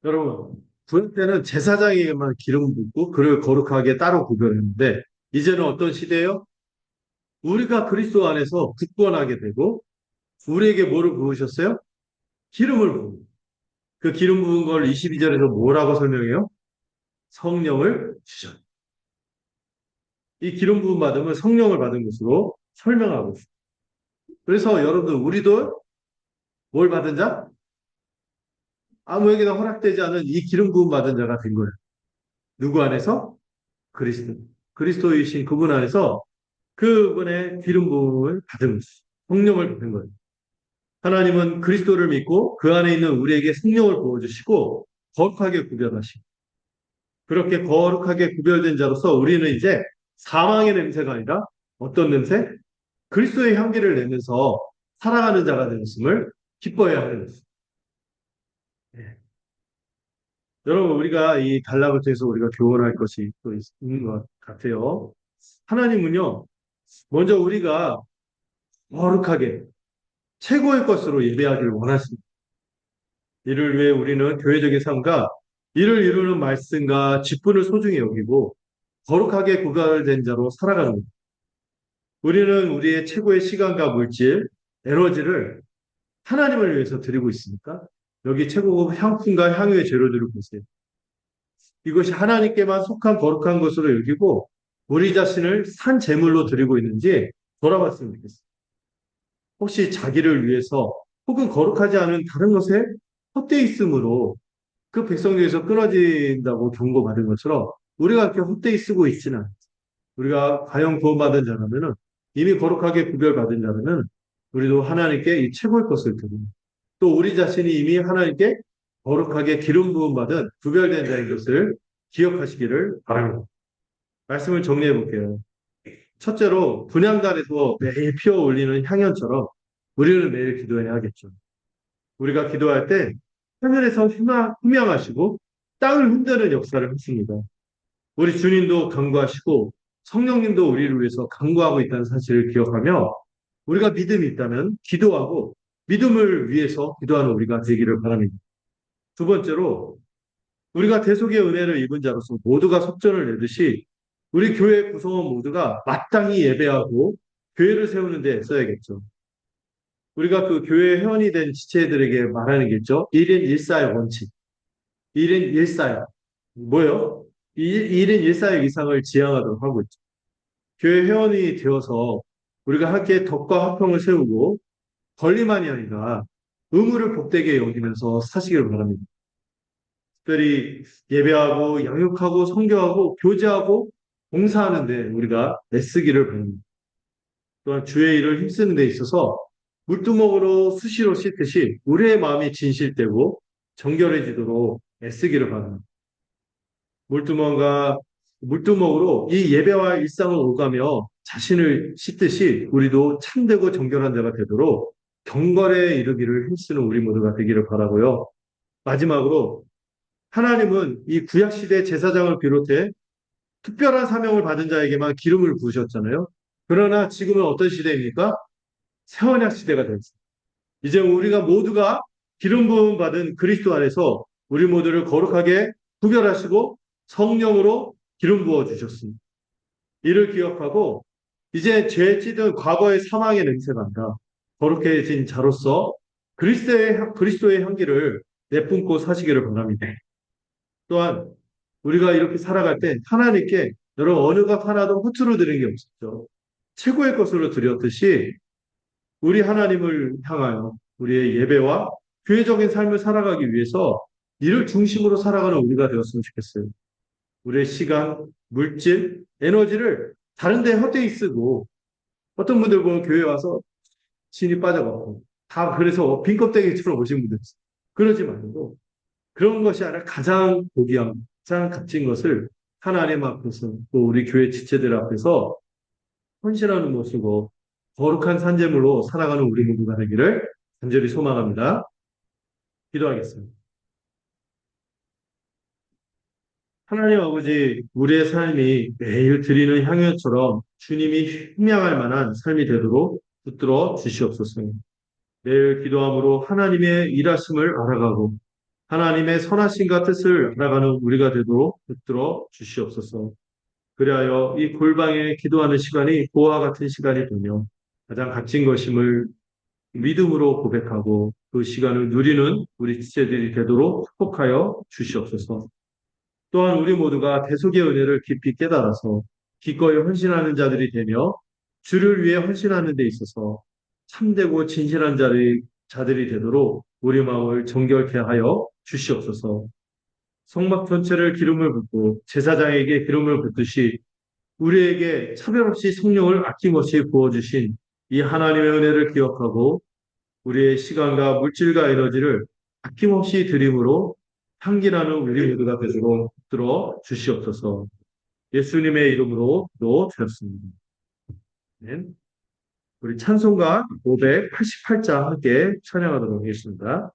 여러분, 구약 때는 제사장에게만 기름 붓고 그를 거룩하게 따로 구별했는데, 이제는 어떤 시대예요? 우리가 그리스도 안에서 굳건하게 되고, 우리에게 뭐를 부으셨어요? 기름을 부은. 그 기름 부은 걸 22절에서 뭐라고 설명해요? 성령을 주셨. 이 기름 부음 받음은 성령을 받은 것으로 설명하고 있습니다. 그래서 여러분들, 우리도 뭘 받은 자? 아무에게나 허락되지 않은 이 기름 부음 받은 자가 된 거예요. 누구 안에서? 그리스도. 그리스도이신 그분 안에서 그분의 기름 부음을 받은 것이 성령을 받은 거예요. 하나님은 그리스도를 믿고 그 안에 있는 우리에게 성령을 부어주시고 거룩하게 구별하시고 그렇게 거룩하게 구별된 자로서 우리는 이제 사망의 냄새가 아니라 어떤 냄새? 그리스도의 향기를 내면서 살아가는 자가 되었음을 기뻐해야 하는 것입니다. 네. 여러분, 우리가 이 단락을 통해서 우리가 교훈할 것이 또 있는 것 같아요. 하나님은요, 먼저 우리가 거룩하게 최고의 것으로 예배하기를 원하십니다. 이를 위해 우리는 교회적인 삶과 이를 이루는 말씀과 직분을 소중히 여기고 거룩하게 구별된 자로 살아가는 겁니다. 우리는 우리의 최고의 시간과 물질, 에너지를 하나님을 위해서 드리고 있습니까? 여기 최고급 향품과 향유의 재료들을 보세요. 이것이 하나님께만 속한 거룩한 것으로 여기고 우리 자신을 산 제물로 드리고 있는지 돌아봤으면 좋겠습니다. 혹시 자기를 위해서 혹은 거룩하지 않은 다른 것에 헛되이 있음으로 그 백성 중에서 끊어진다고 경고받은 것처럼 우리가 그렇게 헛되이 쓰고 있지는 않습니다. 우리가 과연 구원받은 자라면은 이미 거룩하게 구별받은 자라면 우리도 하나님께 이 최고의 것을 드립니다. 또 우리 자신이 이미 하나님께 거룩하게 기름 부음 받은 구별된 자인 것을 기억하시기를 바랍니다. 말씀을 정리해 볼게요. 첫째로 분향단에서 매일 피어 올리는 향연처럼 우리는 매일 기도해야겠죠. 우리가 기도할 때 하늘에서 희망하시고 땅을 흔드는 역사를 하십니다. 우리 주님도 간구하시고 성령님도 우리를 위해서 간구하고 있다는 사실을 기억하며 우리가 믿음이 있다면 기도하고 믿음을 위해서 기도하는 우리가 되기를 바랍니다. 두 번째로 우리가 대속의 은혜를 입은 자로서 모두가 속전을 내듯이 우리 교회 구성원 모두가 마땅히 예배하고 교회를 세우는 데 써야겠죠. 우리가 그 교회 회원이 된 지체들에게 말하는 게 있죠. 1인 1사역 원칙. 1인 1사역. 뭐요? 1인 1사역 이상을 지향하도록 하고 있죠. 교회 회원이 되어서 우리가 함께 덕과 화평을 세우고 권리만이 아니라 의무를 복되게 여기면서 사시기를 바랍니다. 특별히 예배하고 양육하고 성교하고 교제하고 봉사하는데 우리가 애쓰기를 바랍니다. 또한 주의 일을 힘쓰는 데 있어서 물두멍으로 수시로 씻듯이 우리의 마음이 진실되고 정결해지도록 애쓰기를 바랍니다. 물두멍과 물두멍으로 이 예배와 일상을 오가며 자신을 씻듯이 우리도 참되고 정결한 자가 되도록 경건에 이르기를 힘쓰는 우리 모두가 되기를 바라고요. 마지막으로 하나님은 이 구약시대 제사장을 비롯해 특별한 사명을 받은 자에게만 기름을 부으셨잖아요. 그러나 지금은 어떤 시대입니까? 새언약 시대가 됐습니다. 이제 우리가 모두가 기름 부음 받은 그리스도 안에서 우리 모두를 거룩하게 구별하시고 성령으로 기름 부어 주셨습니다. 이를 기억하고 이제 죄 찌든 과거의 사망의 냄새가 아니라 거룩해진 자로서 그리스도의 향기를 내뿜고 사시기를 바랍니다. 또한 우리가 이렇게 살아갈 때 하나님께 여러분 어느 것 하나도 허투루 드린 게 없었죠. 최고의 것으로 드렸듯이 우리 하나님을 향하여 우리의 예배와 교회적인 삶을 살아가기 위해서 이를 중심으로 살아가는 우리가 되었으면 좋겠어요. 우리의 시간, 물질, 에너지를 다른 데 헛되이 쓰고 어떤 분들 보면 교회 와서 신이 빠져가고 다 그래서 빈 껍데기처럼 오신 분들 있어요. 그러지 말고 그런 것이 아니라 가장 고귀한 가장 값진 것을 하나님 앞에서 또 우리 교회 지체들 앞에서 헌신하는 모습으로 거룩한 산재물로 살아가는 우리 모두가 되기를 간절히 소망합니다. 기도하겠습니다. 하나님 아버지, 우리의 삶이 매일 드리는 향유처럼 주님이 흠양할 만한 삶이 되도록 붙들어 주시옵소서. 매일 기도함으로 하나님의 일하심을 알아가고 하나님의 선하심과 뜻을 알아가는 우리가 되도록 붙들어 주시옵소서. 그리하여 이 골방에 기도하는 시간이 보화 같은 시간이 되며 가장 값진 것임을 믿음으로 고백하고 그 시간을 누리는 우리 지체들이 되도록 축복하여 주시옵소서. 또한 우리 모두가 대속의 은혜를 깊이 깨달아서 기꺼이 헌신하는 자들이 되며 주를 위해 헌신하는 데 있어서 참되고 진실한 자들이 되도록 우리 마음을 정결케 하여 주시옵소서. 성막 전체를 기름을 붓고 제사장에게 기름을 붓듯이 우리에게 차별 없이 성령을 아낌없이 부어주신 이 하나님의 은혜를 기억하고 우리의 시간과 물질과 에너지를 아낌없이 드림으로 향기나는 우리 모두가 되도록 들어 주시옵소서. 예수님의 이름으로 기도드렸습니다. 우리 찬송가 588자 함께 찬양하도록 하겠습니다.